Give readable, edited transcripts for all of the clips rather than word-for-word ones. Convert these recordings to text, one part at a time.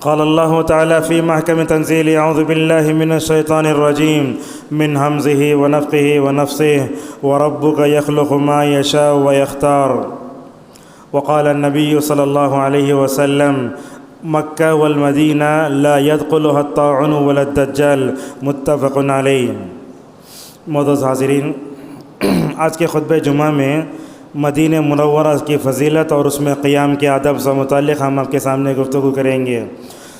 قال الله تعالى في محكم تنزيل أعوذ بالله من الشيطان الرجيم من همزه ونفخه ونفثه وربك يخلق ما يشاء ويختار. وقال النبي صلى الله عليه وسلم مكة والمدينة لا يدخلها الطاعون ولا الدجال متفق علیہ. معزز حاضرین، آج کے خطبہ جمعہ میں مدینہ منورہ کی فضیلت اور اس میں قیام کے آداب سے متعلق ہم آپ کے سامنے گفتگو کریں گے.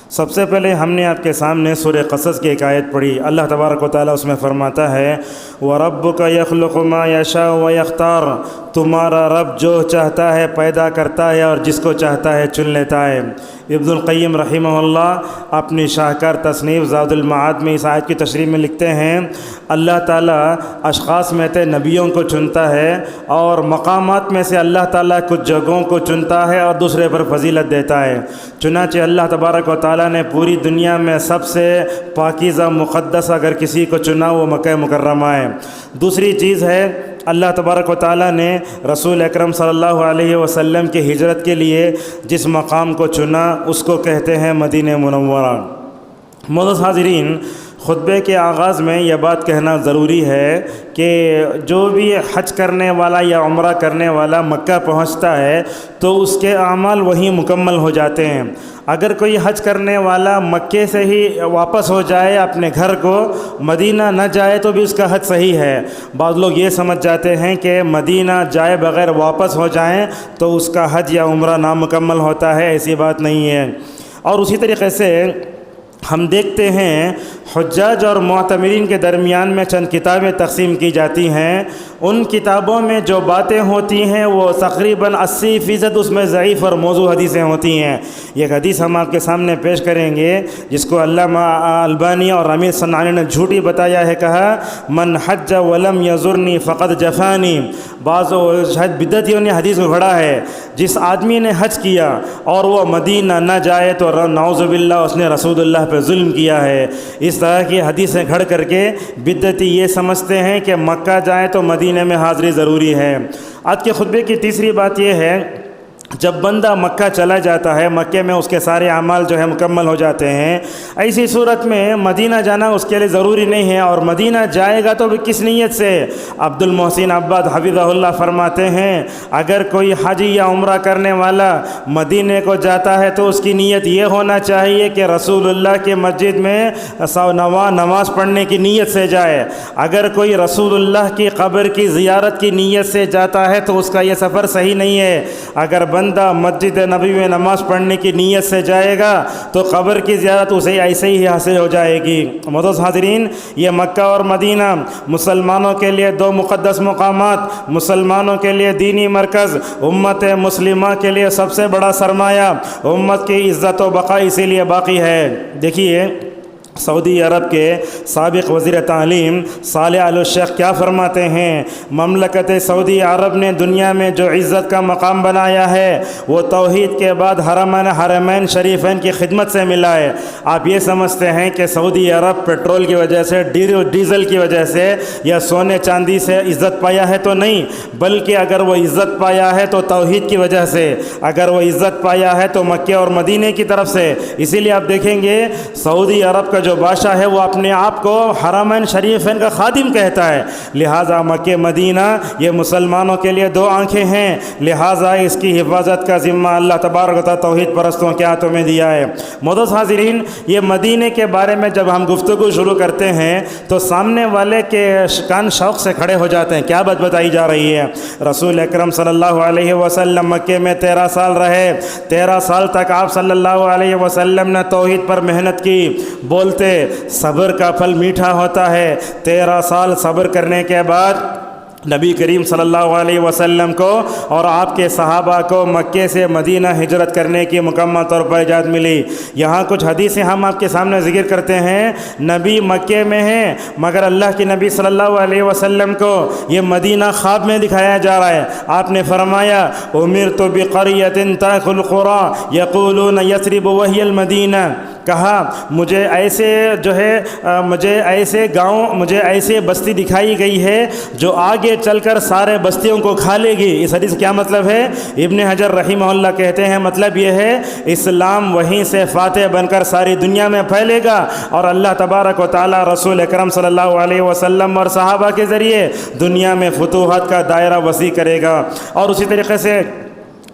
سب سے پہلے ہم نے آپ کے سامنے سورہ قصص کی ایک آیت پڑھی. اللہ تبارک و تعالیٰ اس میں فرماتا ہے وَرَبُّكَ يَخْلُقُ مَا يَشَاءُ وَيَخْتَارُ، تمہارا رب جو چاہتا ہے پیدا کرتا ہے اور جس کو چاہتا ہے چن لیتا ہے. ابن القیم رحمہ اللہ اپنی شاہکار تصنیف زاد المعاد میں اس آیت کی تشریح میں لکھتے ہیں اللہ تعالیٰ اشخاص میں سے نبیوں کو چنتا ہے اور مقامات میں سے اللہ تعالیٰ کچھ جگہوں کو چنتا ہے اور دوسرے پر فضیلت دیتا ہے. چنانچہ اللہ تبارک و تعالیٰ نے پوری دنیا میں سب سے پاکیزہ مقدس اگر کسی کو چنا وہ مکہ مکرمہ ہے. دوسری چیز ہے اللہ تبارک و تعالیٰ نے رسول اکرم صلی اللہ علیہ وسلم کی ہجرت کے لیے جس مقام کو چنا اس کو کہتے ہیں مدینہ منورہ. معزز حاضرین، خطبے کے آغاز میں یہ بات کہنا ضروری ہے کہ جو بھی حج کرنے والا یا عمرہ کرنے والا مکہ پہنچتا ہے تو اس کے اعمال وہیں مکمل ہو جاتے ہیں. اگر کوئی حج کرنے والا مکے سے ہی واپس ہو جائے اپنے گھر کو، مدینہ نہ جائے تو بھی اس کا حج صحیح ہے. بعض لوگ یہ سمجھ جاتے ہیں کہ مدینہ جائے بغیر واپس ہو جائیں تو اس کا حج یا عمرہ نامکمل ہوتا ہے. ایسی بات نہیں ہے. اور اسی طریقے سے ہم دیکھتے ہیں حجاج اور معتمرین کے درمیان میں چند کتابیں تقسیم کی جاتی ہیں. ان کتابوں میں جو باتیں ہوتی ہیں وہ تقریباً 80% اس میں ضعیف اور موضوع حدیثیں ہوتی ہیں. ایک حدیث ہم آپ کے سامنے پیش کریں گے جس کو علامہ البانی اور امیر صنعانی نے جھوٹی بتایا ہے. کہا من حج ولم یزرنی فقد جفانی. بعض شاید بدعتیوں نے حدیث میں پڑھا ہے جس آدمی نے حج کیا اور وہ مدینہ نہ جائے تو نعوذ باللہ اس نے رسول اللہ پہ ظلم کیا ہے. اس طرح کی حدیثیں گھڑ کر کے بدعتی یہ سمجھتے ہیں کہ مکہ جائیں تو مدینہ میں حاضری ضروری ہے. آج کے خطبے کی تیسری بات یہ ہے جب بندہ مکہ چلا جاتا ہے مکے میں اس کے سارے اعمال جو ہے مکمل ہو جاتے ہیں. ایسی صورت میں مدینہ جانا اس کے لیے ضروری نہیں ہے. اور مدینہ جائے گا تو بھی کس نیت سے؟ عبد المحسن عباد حفظہ اللہ فرماتے ہیں اگر کوئی حج یا عمرہ کرنے والا مدینہ کو جاتا ہے تو اس کی نیت یہ ہونا چاہیے کہ رسول اللہ کے مسجد میں نماز پڑھنے کی نیت سے جائے. اگر کوئی رسول اللہ کی قبر کی زیارت کی نیت سے جاتا ہے تو اس کا یہ سفر صحیح نہیں ہے. اگر بندہ مسجد نبی میں نماز پڑھنے کی نیت سے جائے گا تو قبر کی زیارت اسے ایسے ہی حاصل ہو جائے گی. معزز حاضرین، یہ مکہ اور مدینہ مسلمانوں کے لیے دو مقدس مقامات، مسلمانوں کے لیے دینی مرکز، امت مسلمہ کے لیے سب سے بڑا سرمایہ، امت کی عزت و بقا اسی لیے باقی ہے. دیکھیے سعودی عرب کے سابق وزیر تعلیم صالح آل الشیخ کیا فرماتے ہیں مملکت سعودی عرب نے دنیا میں جو عزت کا مقام بنایا ہے وہ توحید کے بعد حرمین شریفین کی خدمت سے ملا ہے. آپ یہ سمجھتے ہیں کہ سعودی عرب پیٹرول کی وجہ سے ڈیزل کی وجہ سے یا سونے چاندی سے عزت پایا ہے تو نہیں، بلکہ اگر وہ عزت پایا ہے تو توحید کی وجہ سے، اگر وہ عزت پایا ہے تو مکہ اور مدینہ کی طرف سے. اسی لیے آپ دیکھیں گے سعودی عرب کا جو بادشاہ ہے وہ اپنے آپ کو حرمین شریفین کا خادم کہتا ہے. لہٰذا مکہ مدینہ یہ مسلمانوں کے لیے دو آنکھیں ہیں، لہٰذا اس کی حفاظت کا ذمہ اللہ تبارک و تعالیٰ توحید پرستوں کے ہاتھوں میں دیا ہے. معزز حاضرین، یہ مدینہ کے بارے میں جب ہم گفتگو شروع کرتے ہیں تو سامنے والے کے کان شوق سے کھڑے ہو جاتے ہیں. کیا بات بتائی جا رہی ہے؟ رسول اکرم صلی اللہ علیہ وسلم مکے میں 13 سال رہے. 13 سال تک آپ صلی اللہ علیہ وسلم نے توحید پر محنت کی. بولتے صبر کا پھل میٹھا ہوتا ہے. 13 سال صبر کرنے کے بعد نبی کریم صلی اللہ علیہ وسلم کو اور آپ کے صحابہ کو مکے سے مدینہ ہجرت کرنے کی مکمل طور پر اجازت ملی. یہاں کچھ حدیثیں ہم آپ کے سامنے ذکر کرتے ہیں. نبی مکے میں ہیں مگر اللہ کے نبی صلی اللہ علیہ وسلم کو یہ مدینہ خواب میں دکھایا جا رہا ہے. آپ نے فرمایا امرت بقریۃ تأکل القری یقولون یثرب وہی المدینہ. کہا مجھے ایسے گاؤں، مجھے ایسے بستی دکھائی گئی ہے جو آگے چل کر سارے بستیوں کو کھا لے گی۔ اس حدیث کیا مطلب ہے؟ ابن حجر رحمہ اللہ کہتے ہیں مطلب یہ ہے اسلام وہیں سے فاتح بن کر ساری دنیا میں پھیلے گا، اور اللہ تبارک و تعالی رسول اکرم صلی اللہ علیہ وسلم اور صحابہ کے ذریعے دنیا میں فتوحات کا دائرہ وسیع کرے گا۔ اور اسی طریقے سے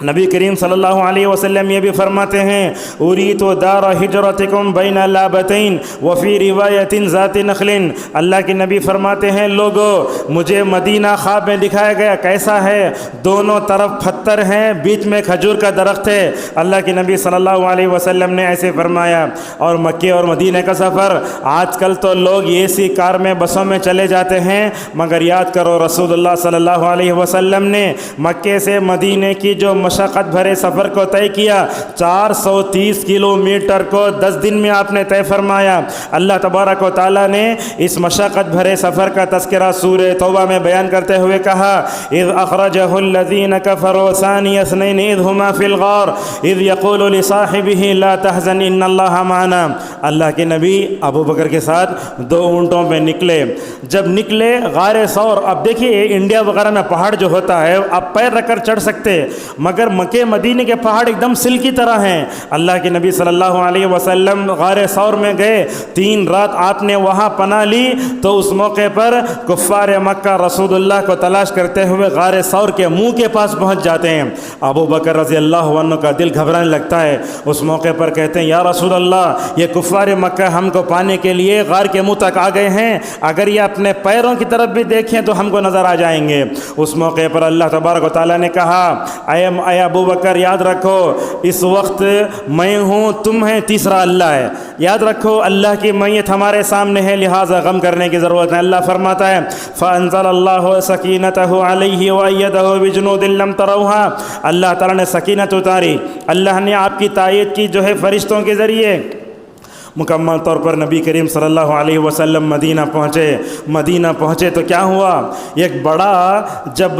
نبی کریم صلی اللہ علیہ وسلم یہ بھی فرماتے ہیں اریت دار ہجرتکم بین لابتین وفی روایت ذات نخل۔ اللہ کے نبی فرماتے ہیں لوگو مجھے مدینہ خواب میں دکھایا گیا، کیسا ہے؟ دونوں طرف پتھر ہیں، بیچ میں کھجور کا درخت ہے۔ اللہ کے نبی صلی اللہ علیہ وسلم نے ایسے فرمایا۔ اور مکے اور مدینہ کا سفر، آج کل تو لوگ اے کار میں بسوں میں چلے جاتے ہیں، مگر یاد کرو رسول اللہ صلی اللہ علیہ وسلم نے مکے سے مدینہ کی جو مشقت بھرے سفر کو طے کیا، 430 کلومیٹر کو 10 دن میں آپ نے طے فرمایا۔ اللہ تبارک و تعالیٰ نے اس مشقت بھرے سفر کا تذکرہ سورہ توبہ میں بیان کرتے ہوئے کہا اذ اخرجہ الذین کفروا ثانی اثنین اذ ہما فی الغار اذ یقول لصاحبہ لا تحزن ان اللہ معنا۔ اللہ کے نبی ابو بکر کے ساتھ 2 اونٹوں پہ نکلے، جب نکلے غار ثور، اب دیکھیے انڈیا وغیرہ میں پہاڑ جو ہوتا ہے آپ پیر رکھ کر چڑھ سکتے، مگر مکے مدینے کے پہاڑ ایک دم سل کی طرح ہیں۔ اللہ کے نبی صلی اللہ علیہ وسلم غار ثور میں گئے، 3 رات آپ نے وہاں پناہ لی، تو اس موقع پر کفار مکہ رسول اللہ کو تلاش کرتے ہوئے غار ثور کے منہ کے پاس پہنچ جاتے ہیں۔ ابو بکر رضی اللہ عنہ کا دل گھبرانے لگتا ہے، اس موقع پر کہتے ہیں یا رسول اللہ یہ کفار مکہ ہم کو پانے کے لیے غار کے منہ تک آ گئے ہیں، اگر یہ اپنے پیروں کی طرف بھی دیکھیں تو ہم کو نظر آ جائیں گے۔ اس موقع پر اللہ تبارک و تعالیٰ نے کہا اے ابو بکر یاد رکھو اس وقت میں ہوں، تم ہیں، تیسرا اللہ ہے، یاد رکھو اللہ کی میت ہمارے سامنے ہے، لہٰذا غم کرنے کی ضرورت ہے۔ اللہ فرماتا ہے فَأَنزَلَ اللَّهُ سَكِينَتَهُ عَلَيْهِ وَأَيَّدَهُ بِجُنُودٍ لَّمْ تَرَوْهَا۔ اللہ تعالیٰ نے سکینت اتاری، اللہ نے آپ کی تائید کی جو ہے فرشتوں کے ذریعے۔ مکمل طور پر نبی کریم صلی اللہ علیہ وسلم مدینہ پہنچے تو کیا ہوا؟ ایک بڑا جب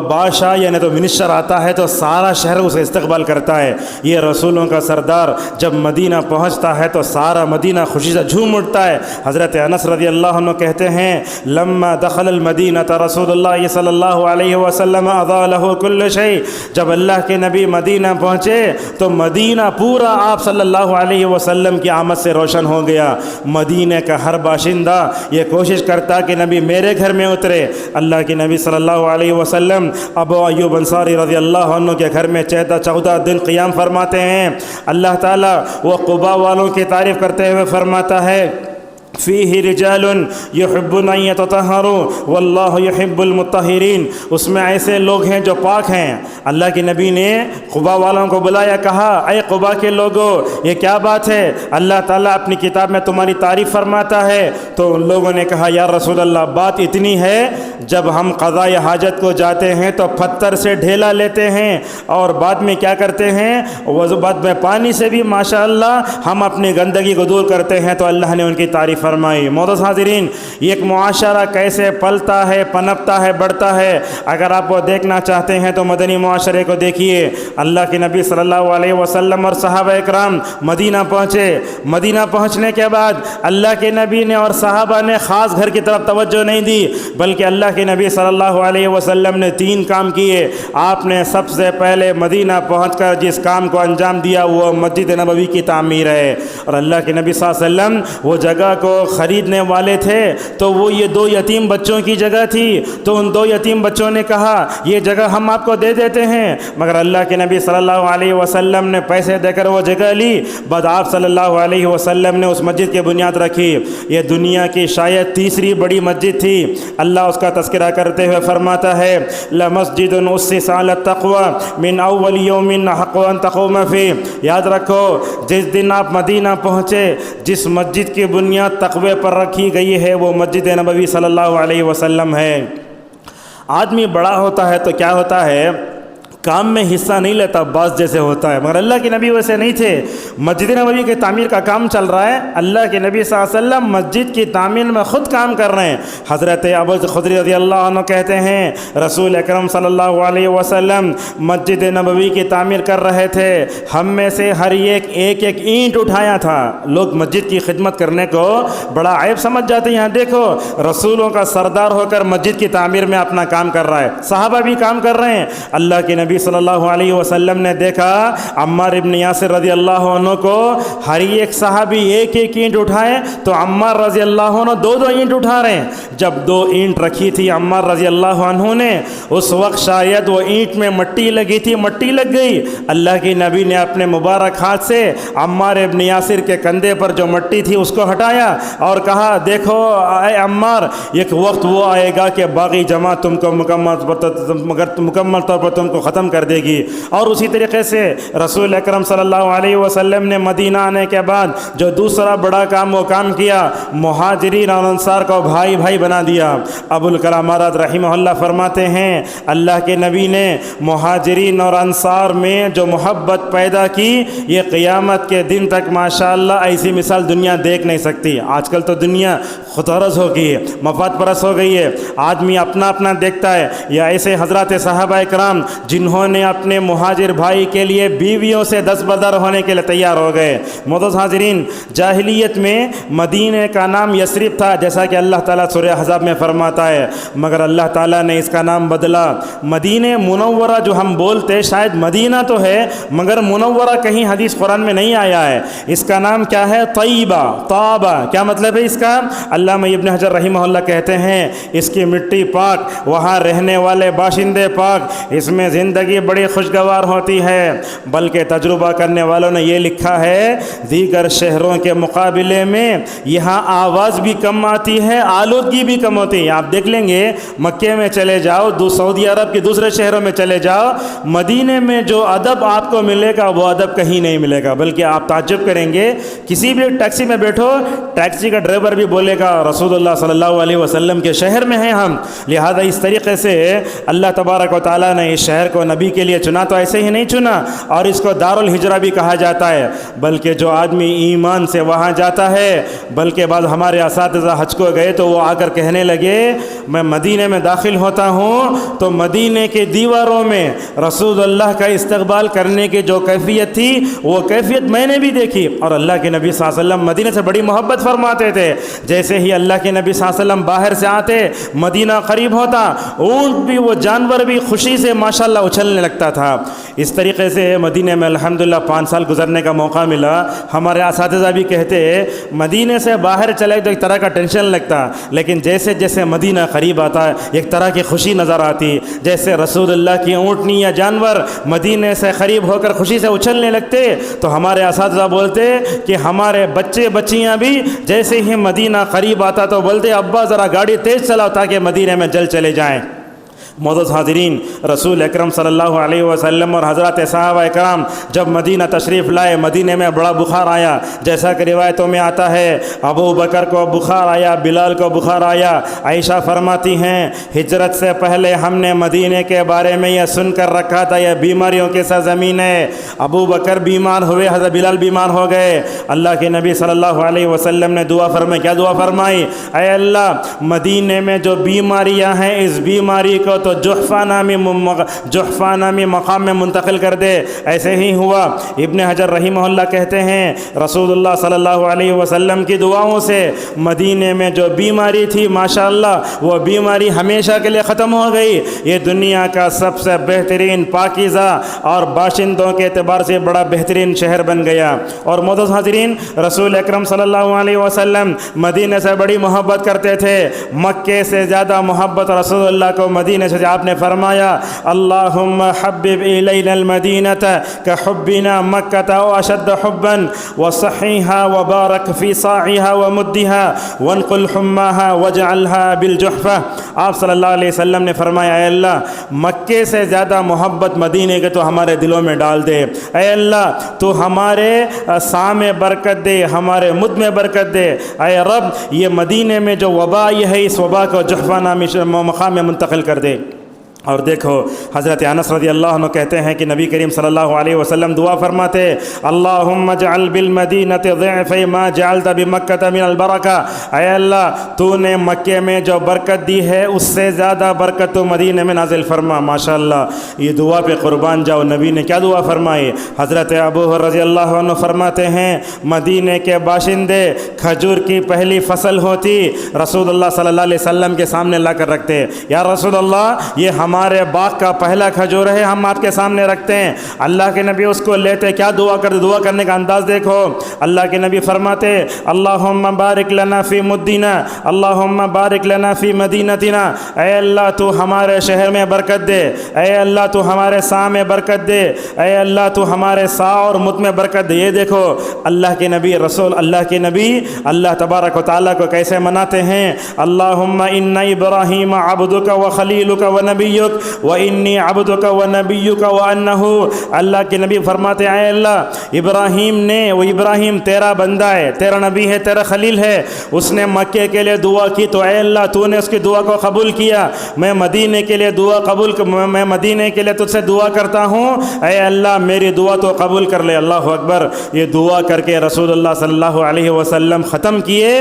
بادشاہ یعنی تو منسٹر آتا ہے تو سارا شہر اسے استقبال کرتا ہے۔ یہ رسولوں کا سردار جب مدینہ پہنچتا ہے تو سارا مدینہ خوشی سے جھوم اٹھتا ہے۔ حضرت انس رضی اللہ عنہ کہتے ہیں لما دخل المدینہ رسول اللہ صلی اللہ علیہ وسلم اضاء له كل شيء۔ جب اللہ کے نبی مدینہ پہنچے تو مدینہ پورا آپ صلی اللہ علیہ وسلم کی آمد سے روشن ہو گیا۔ مدینہ کا ہر باشندہ یہ کوشش کرتا کہ نبی میرے گھر میں اترے۔ اللہ کے نبی صلی اللہ علیہ وسلم ابو ایوب انصاری رضی اللہ عنہ کے گھر میں 14 دن قیام فرماتے ہیں۔ اللہ تعالیٰ وہ قباء والوں کی تعریف کرتے ہوئے فرماتا ہے فیہ رجال یحبون ان یتطہروا واللہ یحب المطہرین۔ اس میں ایسے لوگ ہیں جو پاک ہیں۔ اللہ کے نبی نے قباء والوں کو بلایا، کہا اے قباء کے لوگوں یہ کیا بات ہے؟ اللہ تعالیٰ اپنی کتاب میں تمہاری تعریف فرماتا ہے۔ تو ان لوگوں نے کہا یا رسول اللہ بات اتنی ہے جب ہم قضاء حاجت کو جاتے ہیں تو پتھر سے ڈھیلا لیتے ہیں، اور بعد میں کیا کرتے ہیں وضو بعد میں پانی سے بھی ماشاءاللہ ہم اپنی گندگی کو دور کرتے ہیں۔ تو اللہ نے ان کی تعریف فرمائی۔ معزز حاضرین، ایک معاشرہ کیسے پلتا ہے، پنپتا ہے، بڑھتا ہے، اگر آپ وہ دیکھنا چاہتے ہیں تو مدنی معاشرے کو دیکھیے۔ اللہ کے نبی صلی اللہ علیہ وسلم اور صحابہ اکرام مدینہ پہنچے۔ مدینہ پہنچنے کے بعد اللہ کے نبی نے اور صحابہ نے خاص گھر کی طرف توجہ نہیں دی، بلکہ اللہ کے نبی صلی اللہ علیہ وسلم نے 3 کام کیے۔ آپ نے سب سے پہلے مدینہ پہنچ کر جس کام کو انجام دیا وہ مسجد نبوی کی تعمیر ہے۔ اور اللہ کے نبی صلی اللہ علیہ وسلم وہ جگہ کو خریدنے والے تھے تو وہ یہ 2 یتیم بچوں کی جگہ تھی، تو ان 2 یتیم بچوں نے کہا یہ جگہ ہم آپ کو دے دیتے ہیں، مگر اللہ کے نبی صلی اللہ علیہ وسلم نے پیسے دے کر وہ جگہ لی۔ بعد آپ صلی اللہ علیہ وسلم نے اس مسجد کی بنیاد رکھی۔ یہ دنیا کی شاید تیسری بڑی مسجد تھی۔ اللہ اس کا تذکرہ کرتے ہوئے فرماتا ہے لَمَسْجِدٌ أُسِّسَ عَلَى التَّقْوَى مِنْ أَوَّلِ يَوْمٍ أَحَقُّ أَن تَقُومَ فِيهِ۔ یاد رکھو جس دن آپ مدینہ پہنچے جس مسجد کی بنیاد تقوی پر رکھی گئی ہے وہ مسجد نبوی صلی اللہ علیہ وسلم ہے۔ آدمی بڑا ہوتا ہے تو کیا ہوتا ہے کام میں حصہ نہیں لیتا بعض جیسے ہوتا ہے، مگر اللہ کے نبی ویسے نہیں تھے۔ مسجد نبوی کی تعمیر کا کام چل رہا ہے، اللہ کے نبی صلی اللہ علیہ وسلم مسجد کی تعمیر میں خود کام کر رہے ہیں۔ حضرت ابو خدری رضی اللہ عنہ کہتے ہیں رسول اکرم صلی اللہ علیہ وسلم مسجد نبوی کی تعمیر کر رہے تھے، ہم میں سے ہر ایک اینٹ اٹھایا تھا۔ لوگ مسجد کی خدمت کرنے کو بڑا عیب سمجھ جاتے ہیں، یہاں دیکھو رسولوں کا سردار ہو کر مسجد کی تعمیر میں اپنا کام کر رہا ہے، صحابہ بھی کام کر رہے ہیں۔ اللہ کے نبی صلی اللہ علیہ وسلم نے دیکھا عمار ابن یاسر رضی اللہ عنہ کو ہر ایک صحابی ایک اینٹ اٹھائے تو عمار رضی اللہ عنہ دو اینٹ اٹھا رہے ہیں۔ جب 2 اینٹ رکھی تھی عمار رضی اللہ عنہ نے، اس وقت شاید وہ اینٹ میں مٹی لگی تھی، مٹی لگ گئی۔ اللہ کے نبی نے اپنے مبارک ہاتھ سے عمار ابن یاسر کے کندھے پر جو مٹی تھی اس کو ہٹایا اور کہا دیکھو اے عمار، ایک وقت وہ آئے گا کہ باقی جماعت تم کو مکمل طور پر تم کو ختم کر دے گی۔ اور اسی طریقے سے رسول اکرم صلی اللہ علیہ وسلم نے مدینہ آنے کے بعد جو دوسرا بڑا کام وہ کام کیا، مہاجرین اور انصار کو بھائی بھائی بنا دیا۔ ابو الکلام آراد رحمہ اللہ فرماتے ہیں اللہ کے نبی نے مہاجرین اور انصار میں جو محبت پیدا کی، یہ قیامت کے دن تک ماشاءاللہ ایسی مثال دنیا دیکھ نہیں سکتی۔ آج کل تو دنیا خود غرض ہو گئی ہے، مفاد پرست ہو گئی ہے، آدمی اپنا اپنا دیکھتا ہے۔ یا ایسے حضرات صحابہ کرام جنہوں نے اپنے مہاجر بھائی کے لیے بیویوں سے دستبردار ہونے کے لیے تیار ہو گئے۔ معزز حاضرین، جاہلیت میں مدینہ کا نام یثرب تھا، جیسا کہ اللہ تعالیٰ سورہ احزاب میں فرماتا ہے، مگر اللہ تعالیٰ نے اس کا نام بدلا۔ مدینہ منورہ جو ہم بولتے شاید مدینہ تو ہے مگر منورہ کہیں حدیث قرآن میں نہیں آیا ہے، اس کا نام کیا ہے؟ طیبہ، طابہ۔ کیا مطلب ہے اس کا؟ علامہ ابن حجر رحمہ اللہ کہتے ہیں اس کی مٹی پاک، وہاں رہنے والے باشندے پاک، اس میں زندگی بڑی خوشگوار ہوتی ہے۔ بلکہ تجربہ کرنے والوں نے یہ لکھا ہے دیگر شہروں کے مقابلے میں یہاں آواز بھی کم آتی ہے، آلودگی بھی کم ہوتی ہے۔ آپ دیکھ لیں گے مکے میں چلے جاؤ، سعودی عرب کے دوسرے شہروں میں چلے جاؤ، مدینے میں جو ادب آپ کو ملے گا وہ ادب کہیں نہیں ملے گا، بلکہ آپ تعجب کریں گے کسی بھی ٹیکسی میں بیٹھو، ٹیکسی کا ڈرائیور بھی بولے گا رسول اللہ صلی اللہ علیہ وسلم کے شہر میں ہیں ہم۔ لہذا اس طریقے سے اللہ تبارک و تعالیٰ نے اس شہر کو نبی کے لیے چنا تو ایسے ہی نہیں چنا، اور اس کو دار الہجرہ بھی کہا جاتا ہے۔ بلکہ جو آدمی ایمان سے وہاں جاتا ہے، بلکہ بعض ہمارے اساتذہ حج کو گئے تو وہ آ کر کہنے لگے میں مدینے میں داخل ہوتا ہوں تو مدینے کے دیواروں میں رسول اللہ کا استقبال کرنے کی جو کیفیت تھی وہ کیفیت میں نے بھی دیکھی۔ اور اللہ کے نبی صلی اللہ علیہ وسلم مدینے سے بڑی محبت فرماتے تھے۔ جیسے ہی اللہ کے نبی صلی اللہ علیہ وسلم باہر سے آتے، مدینہ قریب ہوتا، اونٹ بھی، وہ جانور بھی خوشی سے ماشاءاللہ اچھلنے لگتا تھا۔ اس طریقے سے مدینہ میں الحمدللہ 5 سال گزرنے کا موقع ملا۔ ہمارے اساتذہ بھی کہتے مدینے سے باہر چلے تو ایک طرح کا ٹینشن لگتا، لیکن جیسے جیسے مدینہ قریب آتا ایک طرح کی خوشی نظر آتی، جیسے رسول اللہ کی اونٹنی یا جانور مدینے سے قریب ہو کر خوشی سے اچھلنے لگتے تو ہمارے اساتذہ بولتے کہ ہمارے بچے بچیاں بھی جیسے ہی مدینہ قریب آتا تو بولتے ابا ذرا گاڑی تیز چلاؤ تاکہ مدینے میں جلد چلے جائیں۔ معزز حاضرین، رسول اکرم صلی اللہ علیہ وسلم اور حضرات صحابہ اکرام جب مدینہ تشریف لائے، مدینہ میں بڑا بخار آیا، جیسا کہ روایتوں میں آتا ہے ابو بکر کو بخار آیا، بلال کو بخار آیا۔ عائشہ فرماتی ہیں ہجرت سے پہلے ہم نے مدینہ کے بارے میں یہ سن کر رکھا تھا یہ بیماریوں کی سرزمین ہے۔ ابو بکر بیمار ہوئے، حضرت بلال بیمار ہو گئے، اللہ کے نبی صلی اللہ علیہ وسلم نے دعا فرمائی۔ کیا دعا فرمائی؟ اے اللہ، مدینہ میں جو بیماریاں ہیں اس بیماری کو تو جحفہ نامی مقام میں منتقل کر دے۔ ایسے ہی ہوا۔ ابن حجر رحمہ اللہ کہتے ہیں رسول اللہ صلی اللہ علیہ وسلم کی دعاؤں سے مدینے میں جو بیماری تھی ماشاءاللہ وہ بیماری ہمیشہ کے لیے ختم ہو گئی۔ یہ دنیا کا سب سے بہترین، پاکیزہ اور باشندوں کے اعتبار سے بڑا بہترین شہر بن گیا۔ اور معزز حاضرین، رسول اکرم صلی اللہ علیہ وسلم مدینے سے بڑی محبت کرتے تھے، مکے سے زیادہ محبت رسول اللہ کو مدینے سے۔ آپ نے فرمایا اللہم حبب الینا المدینۃ کحبنا مکۃ او اشد حبا وصحیھا وبارک فی صاعھا ومدھا وانقل حماھا واجعلھا بالجحفہ۔ آپ صلی اللہ علیہ وسلم نے فرمایا اے اللہ، مکے سے زیادہ محبت مدینے کے تو ہمارے دلوں میں ڈال دے۔ اے اللہ، تو ہمارے سا میں برکت دے، ہمارے مد میں برکت دے۔ اے رب، یہ مدینے میں جو وبا ہے اس وبا کو جحفہ نامی مقام میں منتقل کر دے۔ اور دیکھو حضرت انس رضی اللہ عنہ کہتے ہیں کہ نبی کریم صلی اللہ علیہ وسلم دعا فرماتے اللہم اجعل بالمدینۃ ضعف ما جعلت بمکہ من البرکہ، اے اللہ تو نے مکے میں جو برکت دی ہے اس سے زیادہ برکت تو مدینہ میں نازل فرما۔ ماشاءاللہ یہ دعا پہ قربان جاؤ، نبی نے کیا دعا فرمائی؟ حضرت ابو ہریرہ رضی اللہ عنہ فرماتے ہیں مدینہ کے باشندے کھجور کی پہلی فصل ہوتی رسول اللہ صلی اللہ علیہ وسلم کے سامنے لا کر رکھتے، یا رسول اللہ یہ ہمارے باغ کا پہلا کھجور ہے، ہم آپ کے سامنے رکھتے ہیں۔ اللہ کے نبی اس کو لیتے، کیا دعا کرتے؟ دعا کرنے کا انداز دیکھو۔ اللہ کے نبی فرماتے اللہم بارک لنا فی مدینہ، اللہم بارک لنا فی مدینتنا، اے اللہ تو ہمارے شہر میں برکت دے، اے اللہ تو ہمارے سا میں برکت دے، اے اللہ تو ہمارے سا اور مد میں برکت دے۔ یہ دیکھو اللہ کے نبی، رسول اللہ کے نبی اللہ تبارک و تعالیٰ کو کیسے مناتے ہیں۔ اللہم ان ابراہیم عبدک و خلیلک و نبیک وَإِنِّي عَبْدُكَ وَنَبِيُّكَ وَأَنَّهُ، اللہ کے نبی فرماتے ہیں اے اللہ ابراہیم نے، وہ ابراہیم تیرا بندہ ہے، تیرا نبی ہے، تیرا خلیل ہے، اس نے مکے کے لیے دعا کی تو اے اللہ تو نے اس کی دعا کو قبول کیا، میں مدینے کے لیے دعا قبول، میں مدینے کے لیے تجھ سے دعا کرتا ہوں، اے اللہ میری دعا تو قبول کر لے۔ اللہ اکبر۔ یہ دعا کر کے رسول اللہ صلی اللہ علیہ وسلم ختم کیے۔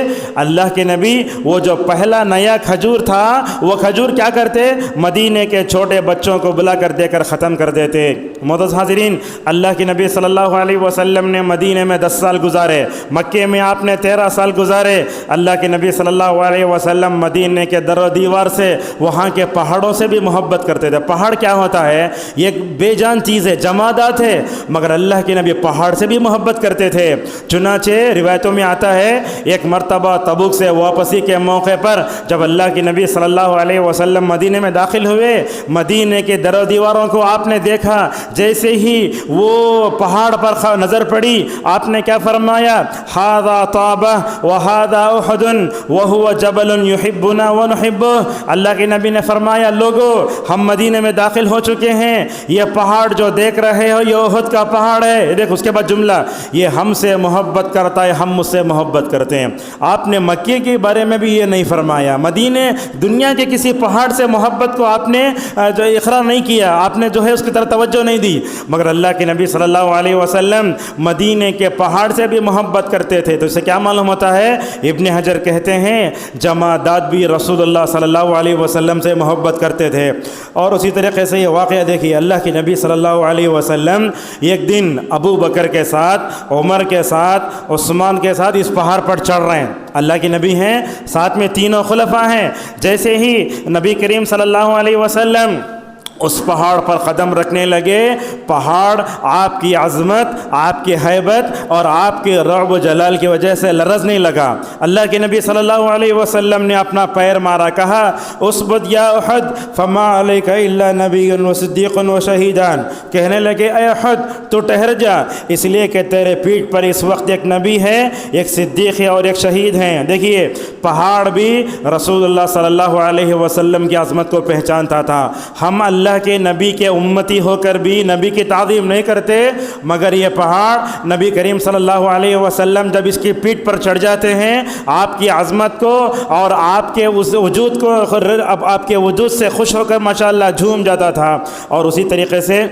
اللہ کے نبی وہ جو پہلا نیا کھجور تھا وہ کھجور کیا کرتے؟ مدینے کے چھوٹے بچوں کو بلا کر دے کر ختم کر دیتے۔ معزز حاضرین، اللہ کے نبی صلی اللہ علیہ وسلم نے مدینے میں 10 سال گزارے، مکے میں آپ نے 13 سال گزارے۔ اللہ کے نبی صلی اللہ علیہ وسلم مدینے کے در و دیوار سے، وہاں کے پہاڑوں سے بھی محبت کرتے تھے۔ پہاڑ کیا ہوتا ہے؟ یہ ایک بے جان چیز ہے، جمادات ہے، مگر اللہ کے نبی پہاڑ سے بھی محبت کرتے تھے۔ چنانچہ روایتوں میں آتا ہے ایک مرتبہ تبوک سے واپسی کے موقع پر جب اللہ کے نبی صلی اللہ علیہ وسلم مدینے میں داخل ہوئے، مدینے کے در و دیواروں کو آپ نے دیکھا، جیسے ہی وہ پہاڑ پر نظر پڑی آپ نے کیا فرمایا؟ ھذا طابہ وھذا احد وہو جبل یحبنا ونحبہ۔ اللہ کے نبی نے فرمایا لوگو ہم مدینے میں داخل ہو چکے ہیں، یہ پہاڑ جو دیکھ رہے ہو یہ احد کا پہاڑ ہے۔ دیکھ اس کے بعد جملہ، یہ ہم سے محبت کرتا ہے، ہم مجھ سے محبت کرتے ہیں۔ آپ نے مکے کے بارے میں بھی یہ نہیں فرمایا، مدینے دنیا کے کسی پہاڑ سے محبت کو آپ نے جو اقرار نہیں کیا، آپ نے جو ہے اس کی طرف توجہ نہیں دی، مگر اللہ کے نبی صلی اللہ علیہ وسلم مدینے کے پہاڑ سے بھی محبت کرتے تھے۔ تو اس سے کیا معلوم ہوتا ہے؟ ابن حجر کہتے ہیں جمادات بھی رسول اللہ صلی اللہ علیہ وسلم سے محبت کرتے تھے۔ اور اسی طریقے سے یہ واقعہ دیکھیے، اللہ کے نبی صلی اللہ علیہ وسلم ایک دن ابو بکر کے ساتھ، عمر کے ساتھ، عثمان کے ساتھ اس پہاڑ پر چڑھ رہے ہیں۔ اللہ کے نبی ہیں، ساتھ میں تینوں خلفاء ہیں۔ جیسے ہی نبی کریم صلی اللہ علیہ وسلم اس پہاڑ پر قدم رکھنے لگے، پہاڑ آپ کی عظمت، آپ کی ہیبت اور آپ کے رعب و جلال کی وجہ سے لرزنے لگا۔ اللہ کے نبی صلی اللہ علیہ وسلم نے اپنا پیر مارا، کہا اثبت یا احد فما علیک الا نبی و صدیق و شہیدان، کہنے لگے اے احد تو ٹھہر جا، اس لیے کہ تیرے پیٹھ پر اس وقت ایک نبی ہے، ایک صدیق ہے اور ایک شہید ہیں۔ دیکھیے پہاڑ بھی رسول اللہ صلی اللہ علیہ وسلم کی عظمت کو پہچانتا تھا۔ ہم اللہ کے نبی کے امتی ہو کر بھی نبی کی تعظیم نہیں کرتے، مگر یہ پہاڑ نبی کریم صلی اللہ علیہ وسلم جب اس کی پیٹھ پر چڑھ جاتے ہیں، آپ کی عظمت کو اور آپ کے اس وجود کو، آپ کے وجود سے خوش ہو کر ماشاءاللہ جھوم جاتا تھا۔ اور اسی طریقے سے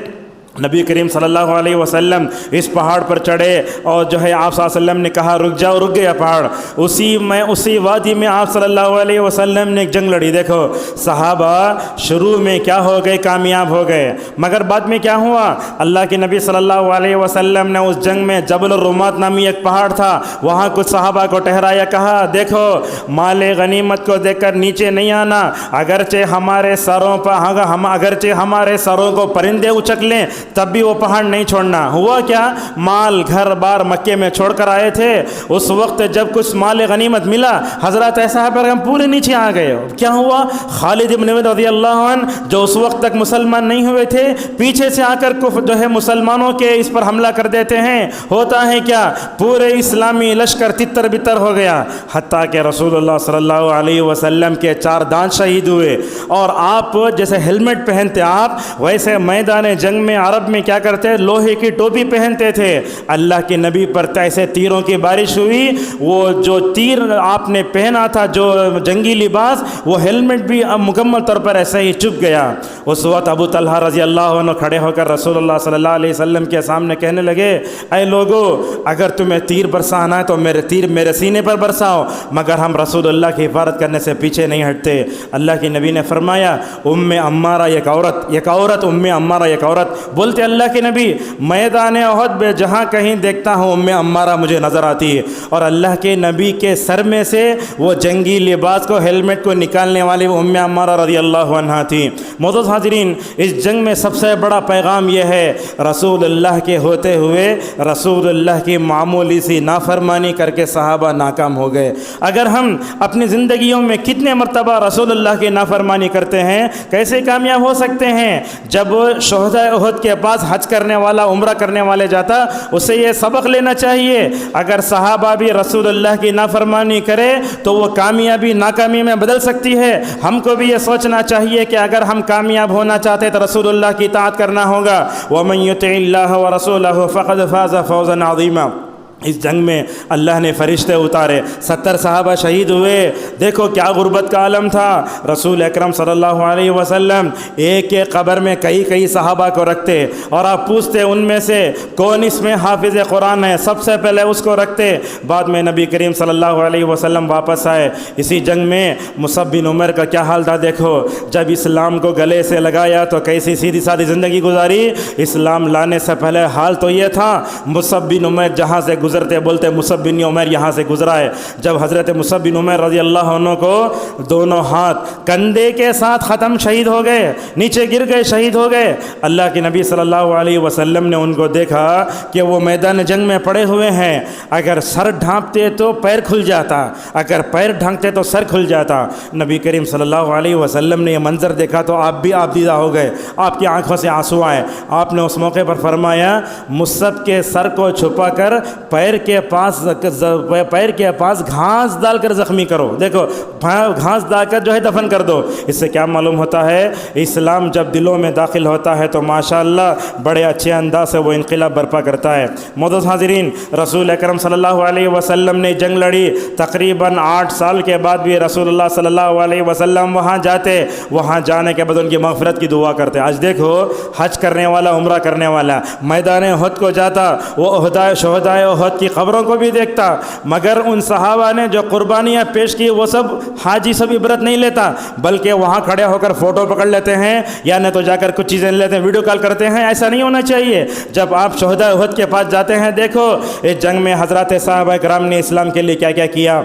نبی کریم صلی اللہ علیہ وسلم اس پہاڑ پر چڑھے اور جو ہے آپ صلی اللہ علیہ وسلم نے کہا رک جاؤ، رک گیا پہاڑ۔ اسی وادی میں آپ صلی اللہ علیہ وسلم نے ایک جنگ لڑی۔ دیکھو صحابہ شروع میں کیا ہو گئے؟ کامیاب ہو گئے، مگر بعد میں کیا ہوا؟ اللہ کے نبی صلی اللہ علیہ وسلم نے اس جنگ میں جبل الرمات نامی ایک پہاڑ تھا، وہاں کچھ صحابہ کو ٹھہرایا، کہا دیکھو مال غنیمت کو دیکھ کر نیچے نہیں آنا، اگرچہ ہمارے سروں کو پرندے اچک لیں تب بھی وہ پہاڑ نہیں چھوڑنا۔ ہوا کیا؟ مال گھر بار مکے میں چھوڑ کر آئے تھے، اس وقت جب کچھ مال غنیمت ملا حضرات صحابہ کرام پورے نیچے آ گئے۔ کیا ہوا؟ خالد بن ولید رضی اللہ عنہ جو اس وقت تک مسلمان نہیں ہوئے تھے، پیچھے سے آ کر جو ہے مسلمانوں کے اس پر حملہ کر دیتے ہیں۔ ہوتا ہے کیا؟ پورے اسلامی لشکر تتر بتر ہو گیا، حتیٰ کہ رسول اللہ صلی اللہ علیہ وسلم کے 4 دانت شہید ہوئے۔ اور آپ جیسے ہیلمٹ پہنتے آپ، ویسے میدان جنگ میں عرب میں کیا کرتے، لوہے کی ٹوپی پہنتے تھے. اللہ کے نبی پر ایسے تیروں کی بارش ہوئی، وہ جو تیر آپ نے پہنا تھا جو جنگی لباس، وہ ہیلمٹ بھی مکمل طور پر ایسے ہی چپ گیا. اس وقت ابو طلحہ رضی اللہ عنہ کھڑے ہو کر رسول اللہ صلی اللہ علیہ وسلم کے سامنے کہنے لگے، اے لوگو، اگر تمہیں تیر برسانا ہے تو میرے تیر میرے سینے پر برساؤ، مگر ہم رسول اللہ کی حفاظت کرنے سے پیچھے نہیں ہٹتے. اللہ کے نبی نے فرمایا، ام عمارہ ایک عورت، ام عمارہ ایک عورت. بولتے اللہ کے نبی، میدان احد میں جہاں کہیں دیکھتا ہوں ام عمارہ مجھے نظر آتی ہے. اور اللہ کے نبی کے سر میں سے وہ جنگی لباس کو، ہیلمٹ کو نکالنے والی وہ ام عمارہ رضی اللہ عنہا تھی. معزز حاضرین، اس جنگ میں سب سے بڑا پیغام یہ ہے، رسول اللہ کے ہوتے ہوئے رسول اللہ کی معمولی سی نافرمانی کر کے صحابہ ناکام ہو گئے. اگر ہم اپنی زندگیوں میں کتنے مرتبہ رسول اللہ کی نافرمانی کرتے ہیں، کیسے کامیاب ہو سکتے ہیں؟ جب شہداء احد کے پاس حج کرنے والا، عمرہ کرنے والے جاتا، اسے یہ سبق لینا چاہیے، اگر صحابہ بھی رسول اللہ کی نافرمانی کرے تو وہ کامیابی ناکامی میں بدل سکتی ہے. ہم کو بھی یہ سوچنا چاہیے کہ اگر ہم کامیاب ہونا چاہتے تو رسول اللہ کی اطاعت کرنا ہوگا. وَمَن يُطِعِ اللَّهَ وَرَسُولَهُ فَقَدْ فَازَ فَوْزًا عَظِيمًا. اس جنگ میں اللہ نے فرشتے اتارے، 70 صحابہ شہید ہوئے. دیکھو کیا غربت کا عالم تھا. رسول اکرم صلی اللہ علیہ وسلم ایک ایک قبر میں کئی صحابہ کو رکھتے، اور آپ پوچھتے ان میں سے کون اس میں حافظ قرآن ہے، سب سے پہلے اس کو رکھتے. بعد میں نبی کریم صلی اللہ علیہ وسلم واپس آئے. اسی جنگ میں مصعب بن عمر کا کیا حال تھا دیکھو. جب اسلام کو گلے سے لگایا تو کیسی سیدھی سادھی زندگی گزاری. اسلام لانے سے پہلے حال تو یہ تھا، مصعب بن عمر جہاں سے گزرتے بولتے مصعب بن عمر یہاں سے گزرا ہے. جب حضرت مصعب بن عمر رضی اللہ عنہ کو دونوں ہاتھ کندھے کے ساتھ ختم، شہید ہو گئے، نیچے گر گئے، شہید ہو گئے. اللہ کے نبی صلی اللہ علیہ وسلم نے ان کو دیکھا کہ وہ میدان جنگ میں پڑے ہوئے ہیں. اگر سر ڈھانپتے تو پیر کھل جاتا، اگر پیر ڈھانکتے تو سر کھل جاتا. نبی کریم صلی اللہ علیہ وسلم نے یہ منظر دیکھا تو آپ بھی آپ دیدہ ہو گئے، آپ کی آنکھوں سے آنسو آئے. آپ نے اس موقع پر فرمایا، مصعب کے سر کو چھپا کر پیر کے پاس گھاس ڈال کر زخمی کرو. دیکھو گھاس ڈال کر جو ہے دفن کر دو. اس سے کیا معلوم ہوتا ہے، اسلام جب دلوں میں داخل ہوتا ہے تو ماشاءاللہ بڑے اچھے انداز سے وہ انقلاب برپا کرتا ہے. معزز حاضرین، رسول اکرم صلی اللہ علیہ وسلم نے جنگ لڑی. تقریباً 8 سال کے بعد بھی رسول اللہ صلی اللہ علیہ وسلم وہاں جاتے، وہاں جانے کے بعد ان کی مغفرت کی دعا کرتے. آج دیکھو حج کرنے والا، عمرہ کرنے والا میدان احد کو جاتا، وہ شہداء احد کی خبروں کو بھی دیکھتا، مگر ان صحابہ نے جو قربانیاں پیش کی وہ سب حاجی سب عبرت نہیں لیتا، بلکہ وہاں کھڑے ہو کر فوٹو پکڑ لیتے ہیں، یا نہ تو جا کر کچھ چیزیں لیتے ہیں، ویڈیو کال کرتے ہیں. ایسا نہیں ہونا چاہیے. جب آپ شہداء احد کے پاس جاتے ہیں، دیکھو اس جنگ میں حضرات صحابہ کرام نے اسلام کے لیے کیا کیا کیا.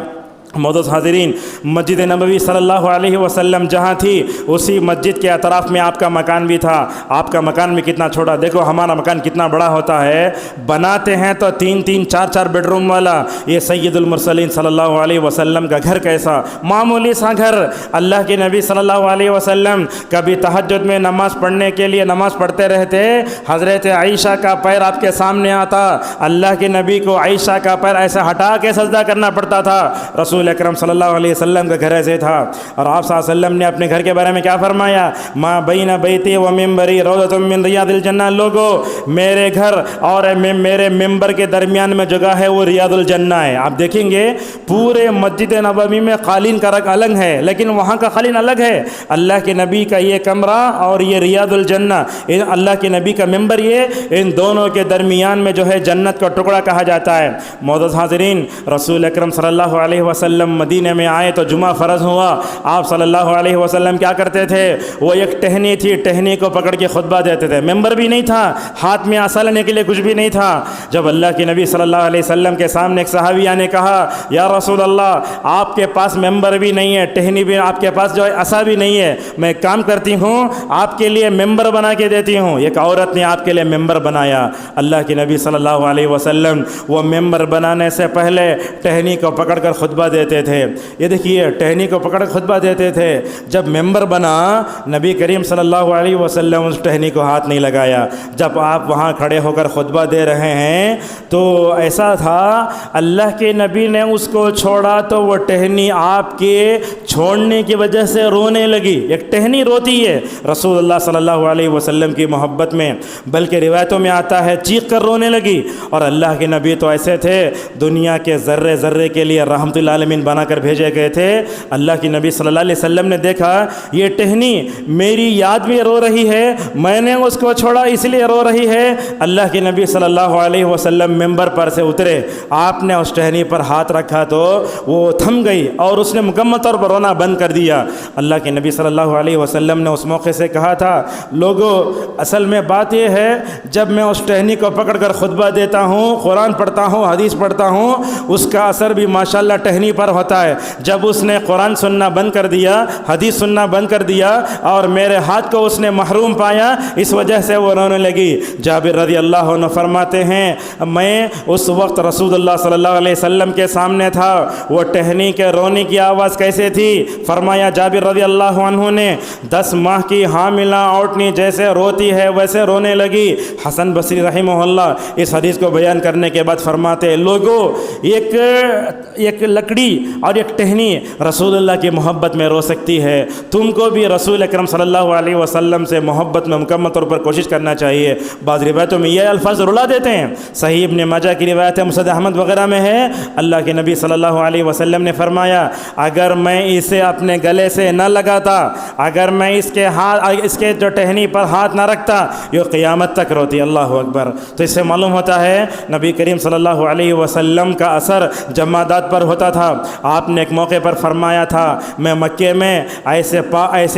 معزز حاضرین، مسجد نبوی صلی اللہ علیہ وسلم جہاں تھی، اسی مسجد کے اطراف میں آپ کا مکان بھی تھا. آپ کا مکان بھی کتنا چھوٹا، دیکھو ہمارا مکان کتنا بڑا ہوتا ہے. بناتے ہیں تو 3 4 بیڈ روم والا. یہ سید المرسلین صلی اللہ علیہ وسلم کا گھر کیسا معمولی سا گھر. اللہ کے نبی صلی اللہ علیہ وسلم کبھی تہجد میں نماز پڑھنے کے لیے نماز پڑھتے رہتے، حضرت عائشہ کا پیر آپ کے سامنے آتا، اللہ کے نبی کو عائشہ کا پیر ایسا ہٹا کے سجدہ کرنا پڑتا تھا. رسول اکرم صلی اللہ علیہ وسلم کا گھر ایسے تھا. اور آپ صلی اللہ علیہ وسلم نے اپنے گھر کے بارے میں کیا فرمایا، ما بین بیتی و ممبری روضۃ من ریاض الجنہ. لوگو میرے گھر اور میرے ممبر کے درمیان میں جگہ ہے، وہ ریاض الجنہ ہے. آپ دیکھیں گے پورے مسجد نبوی میں قالین کا رنگ الگ ہے، لیکن وہاں کا قالین الگ ہے. اللہ کے نبی کا یہ کمرہ اور یہ ریاض الجنہ، اللہ کے نبی کا ممبر، یہ ان دونوں کے درمیان میں جو ہے جنت کا ٹکڑا کہا جاتا ہے. معزز حاضرین، رسول اکرم صلی اللہ علیہ وسلم مدینے میں آئے تو جمعہ فرض ہوا. آپ صلی اللہ علیہ وسلم کیا کرتے تھے، وہ ایک ٹہنی تھی، ٹہنی کو پکڑ کے خطبہ دیتے تھے. ممبر بھی نہیں تھا، ہاتھ میں عصا لینے کے لیے کچھ بھی نہیں تھا. جب اللہ کے نبی صلی اللہ علیہ وسلم کے سامنے ایک صحابیہ نے کہا، یا رسول اللہ، آپ کے پاس ممبر بھی نہیں ہے، ٹہنی بھی، آپ کے پاس جو ہے عصا بھی نہیں ہے، میں کام کرتی ہوں آپ کے لیے ممبر بنا کے دیتی ہوں. ایک عورت نے آپ کے لیے ممبر بنایا. اللہ کے نبی صلی اللہ علیہ وسلم وہ ممبر بنانے سے پہلے ٹہنی کو پکڑ کر خطبہ دیتے تھے۔ یہ دیکھیے ٹہنی کو پکڑ خطبہ دیتے تھے۔ جب ممبر بنا نبی کریم صلی اللہ علیہ وسلم اس ٹہنی کو ہاتھ نہیں لگایا۔ جب آپ وہاں کھڑے ہو کر خطبہ دے رہے ہیں تو ایسا تھا اللہ کے نبی نے اس کو چھوڑا تو وہ ٹہنی آپ کے چھوڑنے کی وجہ سے رونے لگی۔ ایک ٹہنی روتی ہے رسول اللہ صلی اللہ علیہ وسلم کی محبت میں، بلکہ روایتوں میں آتا ہے چیخ کر رونے لگی۔ اور اللہ کے نبی تو ایسے تھے دنیا کے ذرے ذرے کے لیے رحمت للعالمین بنا کر بھیجے گئے تھے۔ اللہ کے نبی صلی اللہ علیہ وسلم نے دیکھا یہ ٹہنی میری یاد میں رو رہی ہے، میں نے اس کو چھوڑا اس لیے رو رہی ہے۔ اللہ کے نبی صلی اللہ علیہ وسلم ممبر پر سے اترے، آپ نے اس ٹہنی پر ہاتھ رکھا تو وہ تھم گئی اور اس نے مکمل طور پر رونا بند کر دیا۔ اللہ کے نبی صلی اللہ علیہ وسلم نے اس موقع سے کہا تھا لوگو اصل میں بات یہ ہے جب میں اس ٹہنی کو پکڑ کر خطبہ دیتا ہوں، قرآن پڑھتا ہوں، حدیث پڑھتا ہوں، اس کا اثر بھی ماشاءاللہ ٹہنی پر ہوتا ہے۔ جب اس نے قرآن سننا بند کر دیا، حدیث سننا بند کر دیا اور میرے ہاتھ کو اس نے محروم پایا، اس وجہ سے وہ رونے لگی۔ جابر رضی اللہ عنہ فرماتے ہیں میں اس وقت رسول اللہ صلی اللہ علیہ وسلم کے سامنے تھا، وہ ٹہنی کے رونے کی آواز کیسے تھی؟ فرمایا جابر رضی اللہ عنہ نے 10 ماہ کی حاملہ اوٹنی جیسے روتی ہے ویسے رونے لگی۔ حسن بصری رحمہ اللہ اس حدیث کو بیان کرنے کے بعد فرماتے لوگوں ایک لکڑی اور ایک ٹہنی رسول اللہ کی محبت میں رو سکتی ہے، تم کو بھی رسول اکرم صلی اللہ علیہ وسلم سے محبت میں مکمل طور پر کوشش کرنا چاہیے۔ بعض روایتوں میں یہ الفاظ رلا دیتے ہیں، صحیح ابن ماجہ کی روایت ہے، مسند احمد وغیرہ میں ہے، اللہ کے نبی صلی اللہ علیہ وسلم نے فرمایا اگر میں اسے اپنے گلے سے نہ لگاتا، اگر میں اس کے جو ٹہنی پر ہاتھ نہ رکھتا یہ قیامت تک روتی۔ اللہ اکبر۔ تو اس سے معلوم ہوتا ہے نبی کریم صلی اللہ علیہ وسلم کا اثر جمادات پر ہوتا تھا۔ آپ نے ایک موقع پر فرمایا تھا میں مکے میں ایسے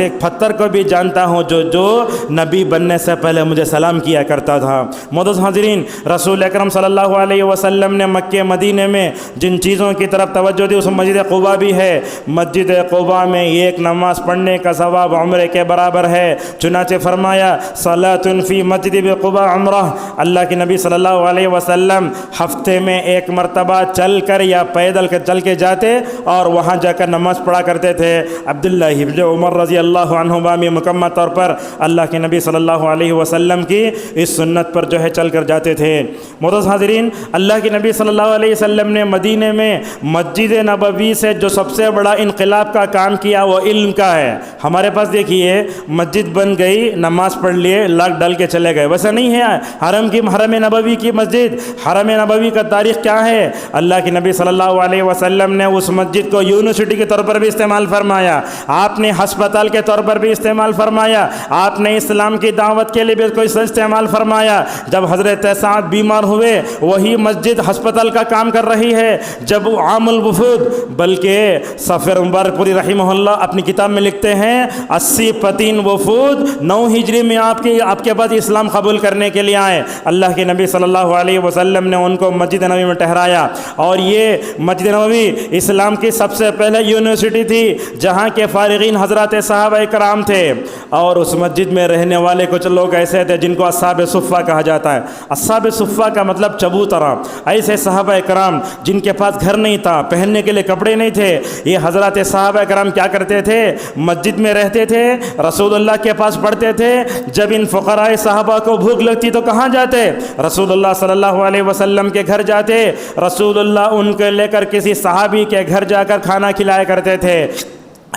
ایک پتھر کو بھی جانتا ہوں جو نبی بننے سے پہلے مجھے سلام کیا کرتا تھا۔ معزز حاضرین، رسول اکرم صلی اللہ علیہ وسلم نے مکے مدینے میں جن چیزوں کی طرف توجہ دی اس میں مسجد قباء بھی ہے۔ مسجد قباء میں ایک نماز پڑھنے کا ثواب عمرے کے برابر ہے۔ چنانچہ فرمایا صلاۃ فی مسجد قباء عمرہ، اللہ کے نبی صلی اللہ علیہ وسلم ہفتے میں ایک مرتبہ چل کر یا پیدل چل کے جاتے اور وہاں جا کر نماز پڑھا کرتے تھے۔ عبداللہ ابن عمر رضی اللہ عنہما بھی مکمل طور پر اللہ کے نبی صلی اللہ علیہ وسلم کی اس سنت پر جو ہے چل کر جاتے تھے۔ معزز حاضرین، اللہ کے نبی صلی اللہ علیہ وسلم نے مدینے میں مسجد نبوی سے جو سب سے بڑا انقلاب کا کام کیا وہ علم کا ہے۔ ہمارے پاس دیکھیے مسجد بن گئی، نماز پڑھ لیے، لاک ڈال کے چلے گئے، ویسا نہیں ہے۔ حرم نبوی کی مسجد، حرم نبوی کا تاریخ کیا ہے؟ اللہ کے نبی صلی اللہ علیہ وسلم نے اس مسجد کو یونیورسٹی کے طور پر بھی استعمال فرمایا، آپ نے ہسپتال کے طور پر بھی استعمال فرمایا، آپ نے اسلام کی دعوت کے لیے بھی کوئی استعمال فرمایا۔ جب حضرت سعد بیمار ہوئے وہی مسجد ہسپتال کا کام کر رہی ہے۔ جب عام الوفود، بلکہ سفر مبارک پوری رحمہ اللہ اپنی کتاب میں لکھتے ہیں 80 پتین وفود 9 ہجری میں آپ کے بعد اسلام قبول کرنے کے لیے آئے۔ اللہ کے نبی صلی اللہ علیہ وسلم نے ان کو مسجد نبوی میں ٹھہرایا، اور یہ مسجد نبوی اسلام کی سب سے پہلے یونیورسٹی تھی جہاں کے فارغین حضرات صحابہ کرام تھے۔ اور اس مسجد میں رہنے والے کچھ لوگ ایسے تھے جن کو اصحاب صفہ کہا جاتا ہے۔ اصحاب صفہ کا مطلب چبوترا، ایسے صحابہ کرام جن کے پاس گھر نہیں تھا، پہننے کے لیے کپڑے نہیں تھے۔ یہ حضرات صحابہ کرام کیا کرتے تھے؟ مسجد میں رہتے تھے، رسول اللہ کے پاس پڑھتے تھے۔ جب ان فقراء صحابہ کو بھوک لگتی تو کہاں جاتے؟ رسول اللہ صلی اللہ علیہ وسلم کے گھر جاتے، رسول اللہ ان کو لے کر کسی صحابی کے گھر جا کر کھانا کھلایا کرتے تھے۔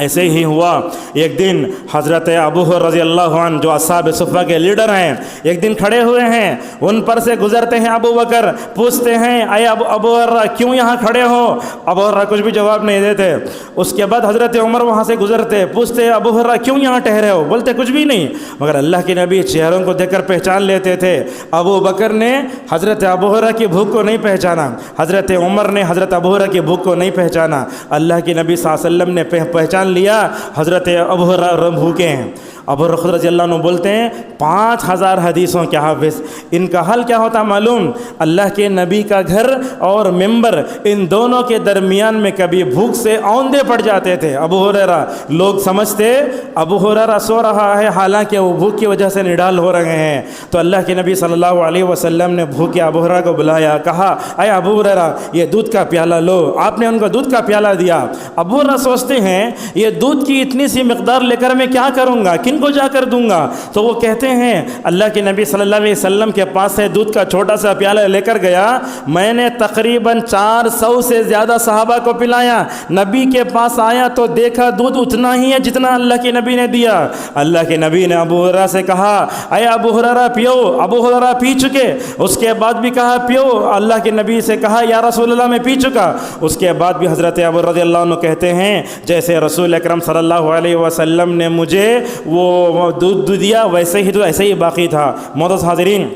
ایسے ہی ہوا ایک دن حضرت ابو ہریرہ رضی اللہ عنہ جو اصحاب صفہ کے لیڈر ہیں، ایک دن کھڑے ہوئے ہیں، ان پر سے گزرتے ہیں ابو بکر، پوچھتے ہیں اے ابو ہریرہ کیوں یہاں کھڑے ہو؟ ابو ہریرہ کچھ بھی جواب نہیں دیتے۔ اس کے بعد حضرت عمر وہاں سے گزرتے، پوچھتے ابو ہریرہ کیوں یہاں ٹھہرے ہو؟ بولتے کچھ بھی نہیں، مگر اللہ کے نبی چہروں کو دیکھ کر پہچان لیتے تھے۔ ابو بکر نے حضرت ابو ہریرہ کی بھوک کو نہیں پہچانا، حضرت عمر نے حضرت ابو ہریرہ کی بھوک کو نہیں پہچانا، اللہ کے نبی صلی اللہ علیہ وسلم نے پہچان لیا حضرت ابو ہریرہ بھوکے ہیں۔ ابو ہریرہ رضی اللہ عنہ بولتے ہیں 5000 حدیثوں کے حافظ. ان کا حل کیا ہوتا معلوم؟ اللہ کے نبی کا گھر اور ممبر ان دونوں کے درمیان میں کبھی بھوک سے اوندے پڑ جاتے تھے. ابو ہریرہ لوگ سمجھتے ابو ہریرہ سو رہا ہے، حالانکہ وہ بھوک کی وجہ سے نڈال ہو رہے ہیں. تو اللہ کے نبی صلی اللہ علیہ وسلم نے بھوکے ابو ہریرہ کو بلایا، کہا اے ابو ہریرہ یہ دودھ کا پیالہ لو. آپ نے ان کو دودھ کا پیالہ دیا. ابو ہریرہ سوچتے ہیں یہ دودھ کی اتنی سی مقدار لے کر میں کیا کروں گا، کن کو جا کر دوں گا؟ تو وہ کہتے ہیں اللہ کے نبی صلی اللہ علیہ وسلم کے پاس سے دودھ کا چھوٹا سا پیالہ لے کر گیا، میں نے تقریباً 400 سے زیادہ صحابہ کو پلایا. نبی کے پاس آیا تو دیکھا دودھ اتنا ہی ہے جتنا اللہ کے نبی نے دیا. اللہ کے نبی نے ابو ہریرہ سے کہا اے ابو ہریرہ پیو. ابو ہریرہ پی چکے. اس کے بعد بھی کہا پیو. اللہ کے نبی سے کہا یا رسول اللہ میں پی چکا. اس کے بعد بھی حضرت ابو رضی اللہ عنہ کہتے ہیں جیسے رسول اکرم صلی اللہ علیہ وسلم نے مجھے وہ دودھ دیا ویسے ہی باقی تھا. معزز حاضرین،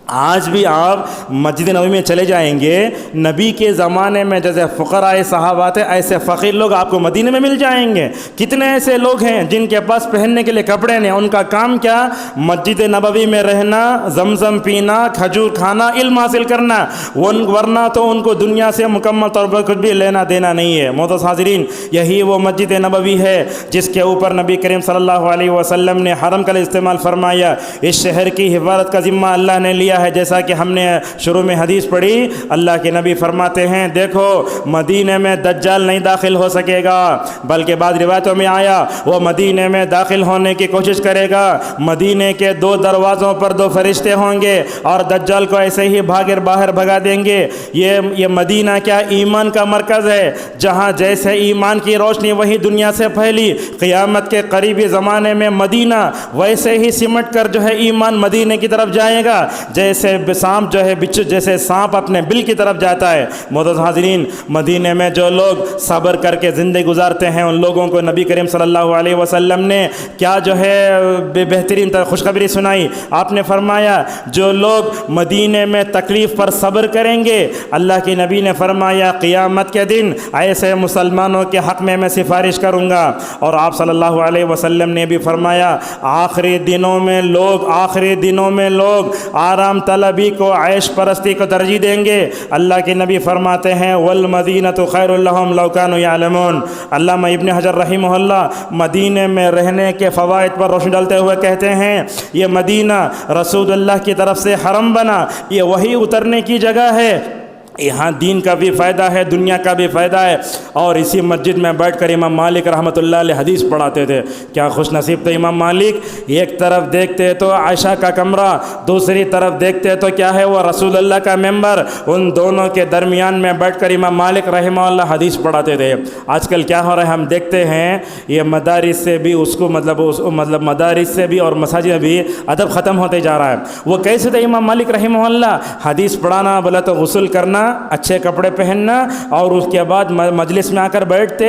آج بھی آپ مسجد نبوی میں چلے جائیں گے، نبی کے زمانے میں جیسے فقراء صحابہ تھے ایسے فقیر لوگ آپ کو مدینے میں مل جائیں گے. کتنے ایسے لوگ ہیں جن کے پاس پہننے کے لیے کپڑے نہیں، ان کا کام کیا؟ مسجد نبوی میں رہنا، زمزم پینا، کھجور کھانا، علم حاصل کرنا، ورنہ تو ان کو دنیا سے مکمل طور پر کچھ بھی لینا دینا نہیں ہے. معزز حاضرین، یہی وہ مسجد نبوی ہے جس کے اوپر نبی کریم صلی اللہ علیہ وسلم نے حرم کا استعمال فرمایا. اس شہر کی حفاظت کا ذمہ اللہ نے لیا ہے. جیسا کہ ہم نے شروع میں حدیث پڑھی، اللہ کے نبی فرماتے ہیں دیکھو مدینے میں دجال نہیں داخل ہو سکے گا، بلکہ بعض روایتوں میں آیا وہ مدینے میں داخل ہونے کی کوشش کرے گا. مدینے کے 2 دروازوں پر 2 فرشتے ہوں گے اور دجال کو ایسے ہی باہر بھگا دیں گے. یہ مدینہ کیا ایمان کا مرکز ہے، جہاں جیسے ایمان کی روشنی وہی دنیا سے پھیلی. قیامت کے قریبی زمانے میں مدینہ ویسے ہی سمٹ کر جو ہے ایمان مدینے کی طرف جائے گا جیسے سانپ جو ہے جیسے سانپ اپنے بل کی طرف جاتا ہے. معزز حاضرین، مدینے میں جو لوگ صبر کر کے زندگی گزارتے ہیں ان لوگوں کو نبی کریم صلی اللہ علیہ وسلم نے کیا جو ہے بہترین خوشخبری سنائی. آپ نے فرمایا جو لوگ مدینے میں تکلیف پر صبر کریں گے، اللہ کے نبی نے فرمایا قیامت کے دن ایسے مسلمانوں کے حق میں سفارش کروں گا. اور آپ صلی اللہ علیہ وسلم نے بھی فرمایا آخری دنوں میں لوگ آرام طلبی کو، عیش پرستی کو ترجیح دیں گے. اللہ کے نبی فرماتے ہیں والمدینۃ خیر لہم لو کانوا یعلمون. علامہ ابن حجر رحمہ اللہ مدینے میں رہنے کے فوائد پر روشنی ڈالتے ہوئے کہتے ہیں یہ مدینہ رسول اللہ کی طرف سے حرم بنا، یہ وحی اترنے کی جگہ ہے. یہاں دین کا بھی فائدہ ہے، دنیا کا بھی فائدہ ہے. اور اسی مسجد میں بیٹھ کر امام مالک رحمۃ اللہ علیہ حدیث پڑھاتے تھے. کیا خوش نصیب تھے امام مالک. ایک طرف دیکھتے تو عائشہ کا کمرہ، دوسری طرف دیکھتے تو کیا ہے وہ رسول اللہ کا ممبر. ان دونوں کے درمیان میں بیٹھ کر امام مالک رحمہ اللہ حدیث پڑھاتے تھے. آج کل کیا ہو رہا ہے ہم دیکھتے ہیں یہ مدارس سے بھی اس کو مطلب مدارس سے بھی اور مساجد میں بھی ادب ختم ہوتے جا رہا ہے. وہ کیسے تھے امام مالک رحمہ اللہ؟ حدیث پڑھانا بولا تو غسل کرنا، اچھے کپڑے پہننا اور اس کے بعد مجلس میں آ کر بیٹھتے.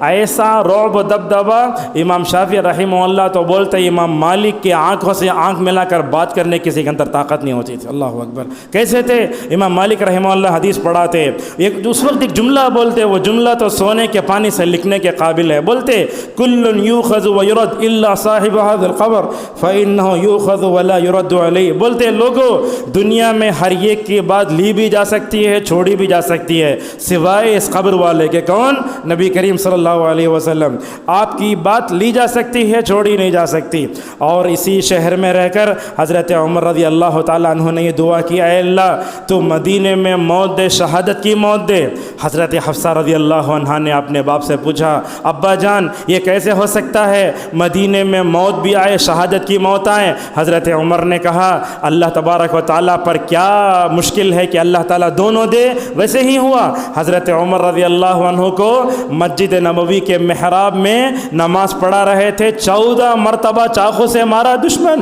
ایسا رعب و دبدبا. امام شافعی رحمہ اللہ تو بولتے امام مالک کی آنکھوں سے آنکھ ملا کر بات کرنے کسی کے اندر طاقت نہیں ہوتی تھی. اللہ اکبر. کیسے تھے امام مالک رحمہ اللہ حدیث پڑھاتے. اس وقت ایک جملہ بولتے، وہ جملہ تو سونے کے پانی سے لکھنے کے قابل ہے. بولتے کل یوخذ ویرد الا صاحب هذا القبر فانه یوخذ ولا یرد علیہ. بولتے لوگوں دنیا میں ہر ایک کی بات لی بھی جا سکتی ہے چھوڑی بھی جا سکتی ہے سوائے اس قبر والے کے. کون؟ نبی کریم صلی اللہ علیہ وسلم. آپ کی بات لی جا سکتی ہے، چھوڑی نہیں جا سکتی. اور اسی شہر میں رہ کر حضرت عمر رضی اللہ تعالیٰ عنہ نے یہ دعا کی اے اللہ تو مدینے میں موت دے، شہادت کی موت دے. حضرت حفصہ رضی اللہ عنہا نے اپنے باپ سے پوچھا ابا جان یہ کیسے ہو سکتا ہے مدینے میں موت بھی آئے، شہادت کی موت آئے؟ حضرت عمر نے کہا اللہ تبارک و تعالیٰ پر کیا مشکل ہے کہ اللہ تعالیٰ دونوں دے. ویسے ہی ہوا. حضرت عمر رضی اللہ عنہ کو مسجد نبوی کے محراب میں نماز پڑھا رہے تھے، 14 مرتبہ چاقو سے مارا دشمن.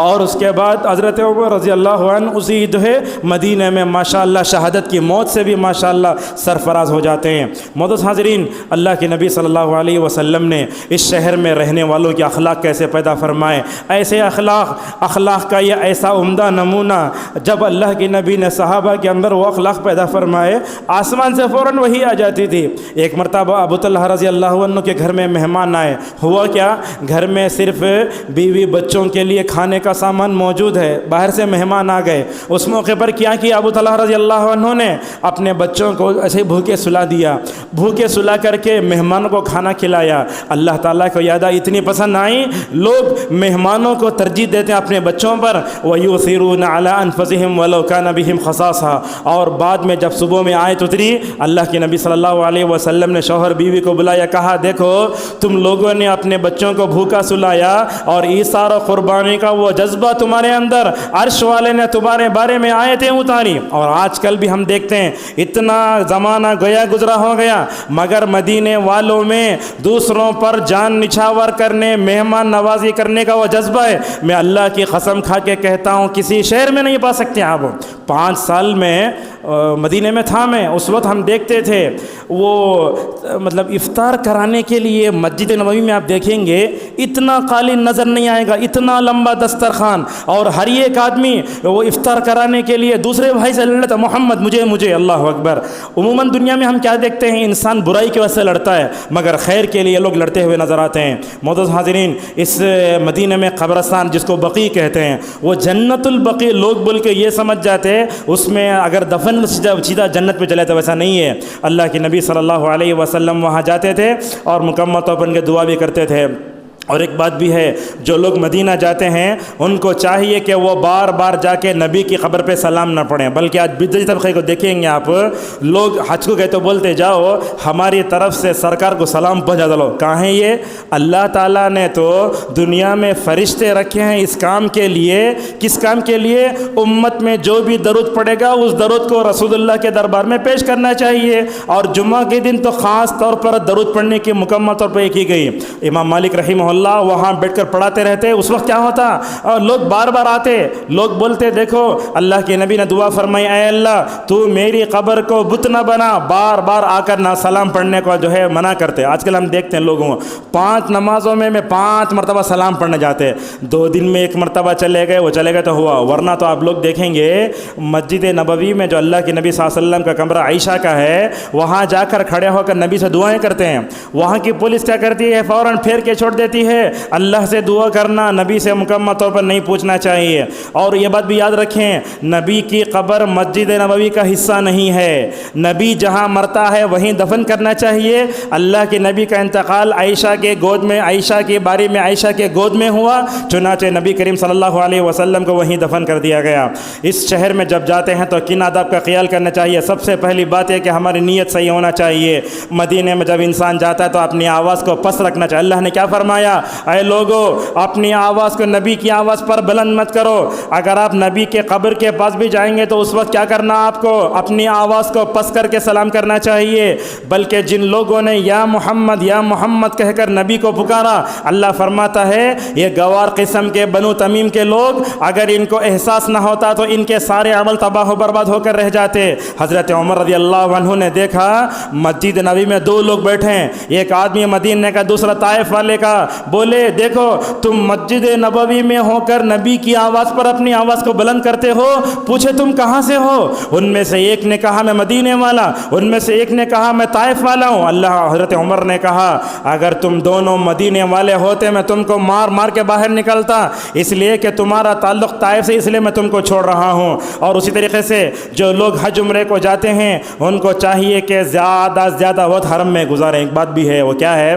اور اس کے بعد حضرت عمر رضی اللہ عنہ اسی جو ہے مدینہ میں ماشاءاللہ شہادت کی موت سے بھی ماشاءاللہ سرفراز ہو جاتے ہیں. معزز حاضرین، اللہ کے نبی صلی اللہ علیہ وسلم نے اس شہر میں رہنے والوں کے اخلاق کیسے پیدا فرمائے. ایسے اخلاق کا یہ ایسا عمدہ نمونہ جب اللہ کے نبی نے صحابہ کے اندر وہ اخلاق پیدا فرمائے آسمان سے فوراً وحی آ جاتی تھی۔ ایک مرتبہ ابو طلحہ رضی اللہ عنہ کے گھر میں مہمان آئے، ہوا کیا، گھر میں صرف بیوی بچوں کے لیے کھانے کا سامان موجود ہے، باہر سے مہمان آ گئے۔ اس موقع پر کیا کیا ابو طلحہ رضی اللہ عنہ نے اپنے بچوں کو ایسے بھوکے سلا دیا، بھوکے سلا کر کے مہمانوں کو کھانا کھلایا۔ اللہ تعالیٰ کو یاد اتنی پسند آئی، لوگ مہمانوں کو ترجیح دیتے ہیں اپنے بچوں پر۔ وَيُؤْثِرُونَ عَلَىٰ أَنفُسِهِمْ وَلَوْ كَانَ بِهِمْ خَصَاصَةٌ۔ اور بعد میں جب صبح میں آیت اتری، اللہ کے نبی صلی اللہ علیہ وسلم نے شوہر بیوی کو بلایا، کہا دیکھو تم لوگوں نے اپنے بچوں کو بھوکا سلایا اور ایثار و قربانی کا وہ جذبہ تمہارے اندر، عرش والے نے تمہارے بارے میں آیتیں اتاری۔ اور آج کل بھی ہم دیکھتے ہیں اتنا زمانہ گیا گزرا ہو گیا، مگر مدینے والوں میں دوسروں پر جان نچھاور کرنے، مہمان نوازی کرنے کا وہ جذبہ ہے، میں اللہ کی قسم کھا کے کہتا ہوں کسی شہر میں نہیں پا سکتے آپ۔ 5 سال میں مدینے میں تھا میں، اس وقت ہم دیکھتے تھے وہ مطلب افطار کرانے کے لیے مسجد نبوی میں آپ دیکھیں گے اتنا قالین نظر نہیں آئے گا، اتنا لمبا دسترخوان، اور ہر ایک آدمی وہ افطار کرانے کے لیے دوسرے بھائی سے لڑتا، محمد مجھے، اللہ اکبر۔ عموماً دنیا میں ہم کیا دیکھتے ہیں، انسان برائی کی وجہ سے لڑتا ہے، مگر خیر کے لیے لوگ لڑتے ہوئے نظر آتے ہیں۔ معزز حاضرین، اس مدینے میں قبرستان جس کو بقیع کہتے ہیں، وہ جنت البقیع لوگ بول کے یہ سمجھ جاتے اس میں اگر دفن سیدھا جنت میں چلے تو ویسا نہیں ہے۔ اللہ کے نبی صلی اللہ علیہ وسلم وہاں جاتے تھے اور مکمل طور پر ان کے دعا بھی کرتے تھے۔ اور ایک بات بھی ہے، جو لوگ مدینہ جاتے ہیں ان کو چاہیے کہ وہ بار بار جا کے نبی کی قبر پہ سلام نہ پڑھیں، بلکہ آج بدعی طبقے کو دیکھیں گے آپ، لوگ حج کو گئے تو بولتے جاؤ ہماری طرف سے سرکار کو سلام پہنچا دو۔ کہاں ہے یہ؟ اللہ تعالیٰ نے تو دنیا میں فرشتے رکھے ہیں اس کام کے لیے۔ کس کام کے لیے؟ امت میں جو بھی درود پڑے گا اس درود کو رسول اللہ کے دربار میں پیش کرنا چاہیے، اور جمعہ کے دن تو خاص طور پر درود پڑھنے کی مکمل طور پر کی گئی۔ امام مالک رحمہ اللہ وہاں بیٹھ کر پڑھاتے رہتے، اس وقت کیا ہوتا، اور لوگ بار بار آتے، لوگ بولتے دیکھو اللہ کے نبی نے دعا فرمائی، اے اللہ تو میری قبر کو بت نہ بنا، بار بار آ کر نہ سلام پڑھنے کو جو ہے منع کرتے۔ آج کل ہم دیکھتے ہیں لوگوں 5 نمازوں میں 5 مرتبہ سلام پڑھنے جاتے، 2 دن میں 1 مرتبہ چلے گئے، وہ چلے گئے تو ہوا، ورنہ تو آپ لوگ دیکھیں گے مسجد نبوی میں جو اللہ کے نبی صلی اللہ علیہ وسلم کا کمرہ عائشہ کا ہے، وہاں جا کر کھڑے ہو کر نبی سے دعائیں کرتے ہیں۔ وہاں کی پولیس کیا کرتی ہے، فوراً پھیر کے چھوڑ دیتی ہے۔ اللہ سے دعا کرنا نبی سے مکمل طور پر نہیں پوچھنا چاہیے۔ اور یہ بات بھی یاد رکھیں، نبی کی قبر مسجد نبوی کا حصہ نہیں ہے، نبی جہاں مرتا ہے وہیں دفن کرنا چاہیے۔ اللہ کے نبی کا انتقال عائشہ کے گود میں، عائشہ کے بارے میں عائشہ کے گود میں ہوا، چنانچہ نبی کریم صلی اللہ علیہ وسلم کو وہیں دفن کر دیا گیا۔ اس شہر میں جب جاتے ہیں تو کن آداب کا خیال کرنا چاہیے؟ سب سے پہلی بات ہے کہ ہماری نیت صحیح ہونا چاہیے۔ مدینے میں جب انسان جاتا ہے تو اپنی آواز کو پست رکھنا چاہیے۔ اللہ نے کیا فرمایا، اے لوگو اپنی آواز کو نبی کی آواز پر بلند مت کرو۔ اگر آپ نبی کے قبر کے پاس بھی جائیں گے تو اس وقت کیا کرنا، آپ کو اپنی آواز کو پست کر کے سلام کرنا چاہیے۔ بلکہ جن لوگوں نے یا محمد کہہ کر نبی کو پکارا، اللہ فرماتا ہے یہ گوار قسم کے بنو تمیم کے لوگ، اگر ان کو احساس نہ ہوتا تو ان کے سارے عمل تباہ و برباد ہو کر رہ جاتے۔ حضرت عمر رضی اللہ عنہ نے دیکھا مسجد نبوی میں 2 لوگ بیٹھے ہیں، ایک آدمی مدینے کا، دوسرا طائف والے کا، بولے دیکھو تم مسجد نبوی میں ہو کر نبی کی آواز پر اپنی آواز کو بلند کرتے ہو، پوچھے تم کہاں سے ہو؟ ان میں سے ایک نے کہا میں مدینے والا، ان میں سے ایک نے کہا میں طائف والا ہوں۔ حضرت عمر نے کہا اگر تم دونوں مدینے والے ہوتے میں تم کو مار کے باہر نکلتا، اس لیے کہ تمہارا تعلق طائف سے، اس لیے میں تم کو چھوڑ رہا ہوں۔ اور اسی طریقے سے جو لوگ حج عمرے کو جاتے ہیں ان کو چاہیے کہ زیادہ سے زیادہ وقت حرم میں گزاریں۔ ایک بات بھی ہے، وہ کیا ہے،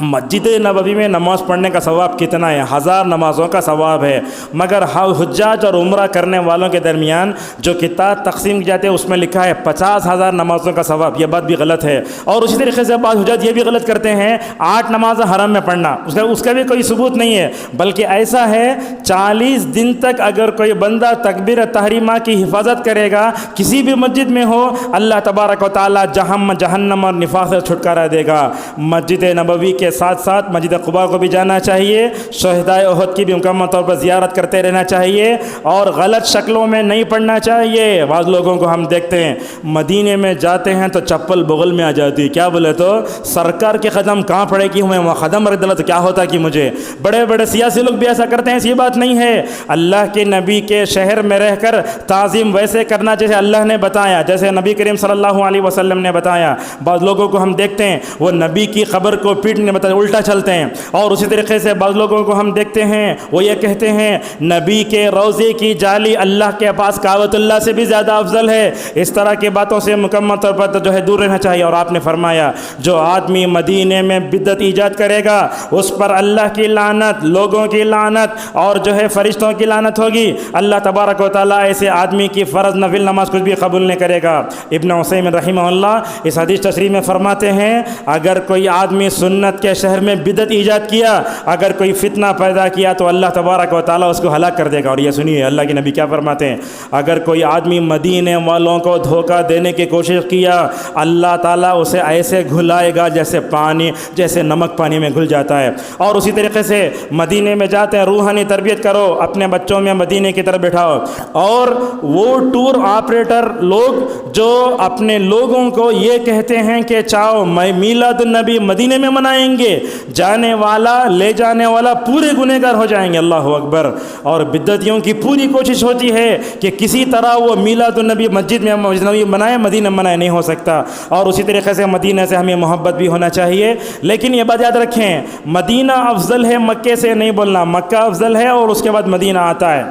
مسجد نبوی میں نماز پڑھنے کا ثواب کتنا ہے؟ 1000 نمازوں کا ثواب ہے، مگر حجاج اور عمرہ کرنے والوں کے درمیان جو کتاب تقسیم کی جاتی ہے اس میں لکھا ہے 50,000 نمازوں کا ثواب۔ یہ بات بھی غلط ہے۔ اور اسی طریقے سے بعض حجاج یہ بھی غلط کرتے ہیں 8 نماز حرم میں پڑھنا، اس کا بھی کوئی ثبوت نہیں ہے، بلکہ ایسا ہے 40 دن تک اگر کوئی بندہ تکبیر تحریمہ کی حفاظت کرے گا کسی بھی مسجد میں ہو، اللہ تبارک و تعالی جہنم اور نفاق سے چھٹکارا دے گا۔ مسجد نبوی کے کے ساتھ ساتھ مسجد قباء کو بھی جانا چاہیے، شہدائے احد کی بھی مکمل طور پر زیارت کرتے رہنا چاہیے، اور غلط شکلوں میں نہیں پڑھنا چاہیے۔ بعض لوگوں کو ہم دیکھتے ہیں مدینے میں جاتے ہیں تو چپل بغل میں آ جاتی، کیا بولے تو سرکار کے قدم کہاں پڑے گی، ہمیں وہاں قدم رکھ دلا تو کیا ہوتا کہ مجھے۔ بڑے بڑے سیاسی لوگ بھی ایسا کرتے ہیں، یہ بات نہیں ہے۔ اللہ کے نبی کے شہر میں رہ کر تعظیم ویسے کرنا جیسے اللہ نے بتایا، جیسے نبی کریم صلی اللہ علیہ وسلم نے بتایا۔ بعض لوگوں کو ہم دیکھتے ہیں وہ نبی کی قبر کو پیٹنے مطلب الٹا چلتے ہیں، اور اسی طریقے سے بعض لوگوں کو ہم دیکھتے ہیں وہ یہ کہتے ہیں نبی کے روضے کی جالی اللہ کے پاس کعبۃ اللہ سے بھی زیادہ افضل ہے۔ اس طرح کی باتوں سے مکمل طور پر جو ہے دور رہنا چاہیے۔ اور آپ نے فرمایا جو آدمی مدینے میں بدعت ایجاد کرے گا اس پر اللہ کی لعنت، لوگوں کی لعنت اور جو ہے فرشتوں کی لعنت ہوگی۔ اللہ تبارک و تعالیٰ ایسے آدمی کی فرض نفل نماز کچھ بھی قبول نہیں کرے گا۔ ابن عثیمین رحمہ اللہ اس حدیث تشریح میں فرماتے ہیں اگر کوئی آدمی سنت کے شہر میں بدعت ایجاد کیا، اگر کوئی فتنہ پیدا کیا تو اللہ تبارک و تعالیٰ اس کو ہلاک کر دے گا۔ اور یہ سنیے اللہ کے نبی کیا فرماتے ہیں، اگر کوئی آدمی مدینے والوں کو دھوکہ دینے کی کوشش کیا اللہ تعالیٰ اسے ایسے گھلائے گا جیسے پانی، جیسے نمک پانی میں گھل جاتا ہے۔ اور اسی طریقے سے مدینے میں جاتے ہیں روحانی تربیت کرو، اپنے بچوں میں مدینے کی طرف بٹھاؤ۔ اور وہ ٹور آپریٹر لوگ جو اپنے لوگوں کو یہ کہتے ہیں کہ چاہو میلاد النبی مدینے میں منائیں گے، جانے والا لے جانے والا پورے گنہگار ہو جائیں گے، اللہ اکبر۔ اور بدعتیوں کی پوری کوشش ہوتی ہے کہ کسی طرح وہ میلاد النبی مسجد میں منائے، مدینہ میں منائے، نہیں ہو سکتا۔ اور اسی طریقے سے مدینہ سے ہمیں محبت بھی ہونا چاہیے، لیکن یہ بات یاد رکھیں مدینہ افضل ہے مکے سے نہیں بولنا، مکہ افضل ہے اور اس کے بعد مدینہ آتا ہے۔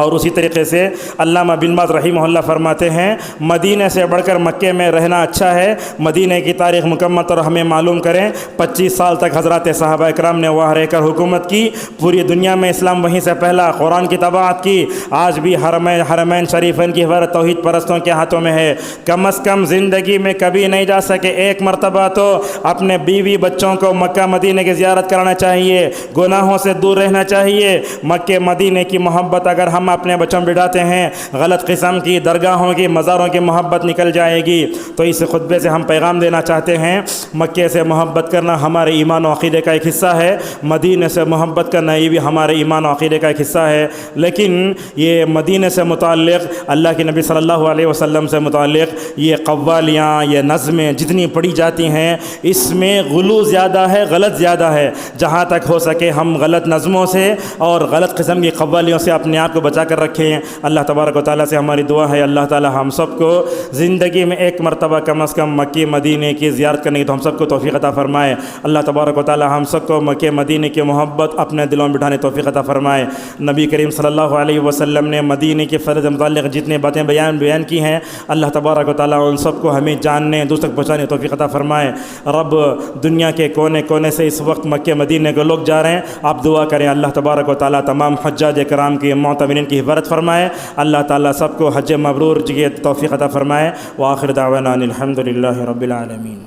اور اسی طریقے سے علامہ بن باز رحمہ اللہ فرماتے ہیں مدینہ سے بڑھ کر مکے میں رہنا اچھا ہے۔ مدینہ کی تاریخ مکمل طور ہمیں معلوم کریں، 25 سال تک حضرات صحابہ اکرام نے وہاں رہ کر حکومت کی، پوری دنیا میں اسلام وہیں سے پہلا، قرآن کی طباعت کی۔ آج بھی حرمین شریفین کی حفاظت توحید پرستوں کے ہاتھوں میں ہے۔ کم از کم زندگی میں کبھی نہیں جا سکے ایک مرتبہ تو اپنے بیوی بچوں کو مکہ مدینہ کی زیارت کرانا چاہیے، گناہوں سے دور رہنا چاہیے۔ مکہ مدینہ کی محبت اگر ہم اپنے بچوں بڑھاتے ہیں، غلط قسم کی درگاہوں کی مزاروں کی محبت نکل جائے گی۔ تو اس خطبے سے ہم پیغام دینا چاہتے ہیں مکے سے محبت کرنا ہمارے ایمان و عقیدے کا ایک حصہ ہے، مدینہ سے محبت کرنا یہ بھی ہمارے ایمان و عقیدے کا ایک حصہ ہے۔ لیکن یہ مدینہ سے متعلق اللہ کے نبی صلی اللہ علیہ وسلم سے متعلق یہ قوالیاں، یہ نظمیں جتنی پڑھی جاتی ہیں اس میں غلو زیادہ ہے، غلط زیادہ ہے۔ جہاں تک ہو سکے ہم غلط نظموں سے اور غلط قسم کی قوالیوں سے اپنے آپ کو بچا کر رکھیں۔ اللہ تبارک و تعالیٰ سے ہماری دعا ہے اللہ تعالیٰ ہم سب کو زندگی میں ایک مرتبہ کم از کم مکہ مدینہ کی زیارت کرنے کی تو ہم سب کو توفیق عطا فرمائے۔ اللہ تبارک و تعالیٰ ہم سب کو مکہ مدینہ کی محبت اپنے دلوں میں بٹھانے توفیق عطا فرمائے۔ نبی کریم صلی اللہ علیہ وسلم نے مدینہ کی فضل متعلق جتنے باتیں بیان کی ہیں اللہ تبارک و تعالیٰ ان سب کو ہمیں جاننے دوسروں تک پہنچانے توفیق عطا فرمائے۔ رب دنیا کے کونے کونے سے اس وقت مکہ مدینہ کے لوگ جا رہے ہیں، آپ دعا کریں اللہ تبارک و تعالیٰ تمام حجاج کرام کی معتمرین کی حفاظت فرمائے، اللہ تعالیٰ سب کو حج مبرور کی توفیق عطا فرمائے۔ وآخر دعوانا ان الحمد للہ رب العالمین۔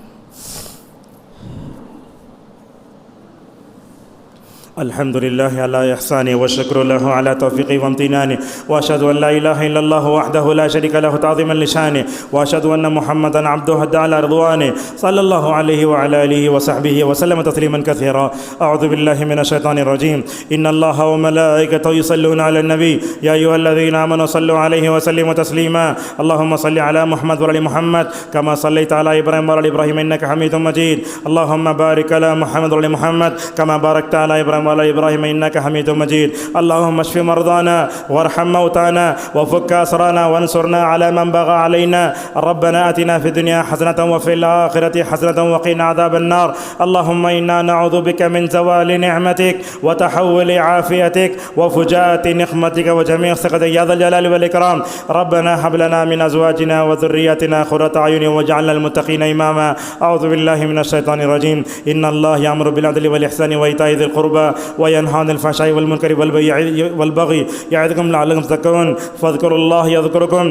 الحمد لله على إحسانه والشكر له على توفيقه وامتنانه، وأشهد أن لا إله إلا الله وحده لا شريك له تعظيما لشانه، وأشهد أن محمدا عبده هدى على رضوانه صلى الله عليه وعلى آله وصحبه وسلم تسليما كثيرا۔ أعوذ بالله من الشيطان الرجيم، إن الله وملائكته يصلون على النبي يا أيها الذين آمنوا صلوا عليه وسلموا تسليما۔ اللهم صل على محمد وعلى محمد كما صليت على إبراهيم وعلى إبراهيم إنك حميد مجيد، اللهم بارك على محمد وعلى محمد كما باركت على إبراهيم وعلى إبراهيم إنك حميد مجيد، اللهم اشف مرضانا وارحم موتانا وفك أسرانا وانصرنا على من بغى علينا، ربنا آتنا في الدنيا حسنة وفي الآخرة حسنة وقنا عذاب النار، اللهم إنا نعوذ بك من زوال نعمتك وتحول عافيتك وفجاءة نقمتك وجميع سخطك يا ذا الجلال والإكرام، ربنا هب لنا من أزواجنا وذرياتنا قرة أعين واجعلنا للمتقين إماما۔ أعوذ بالله من الشيطان الرجيم، إن الله يأمر بالعدل والإحسان وإيتاء ذي القربى وينهى عن الفحشاء والمنكر والبغي يعظكم لعلكم تذكرون، فاذكروا الله يذكركم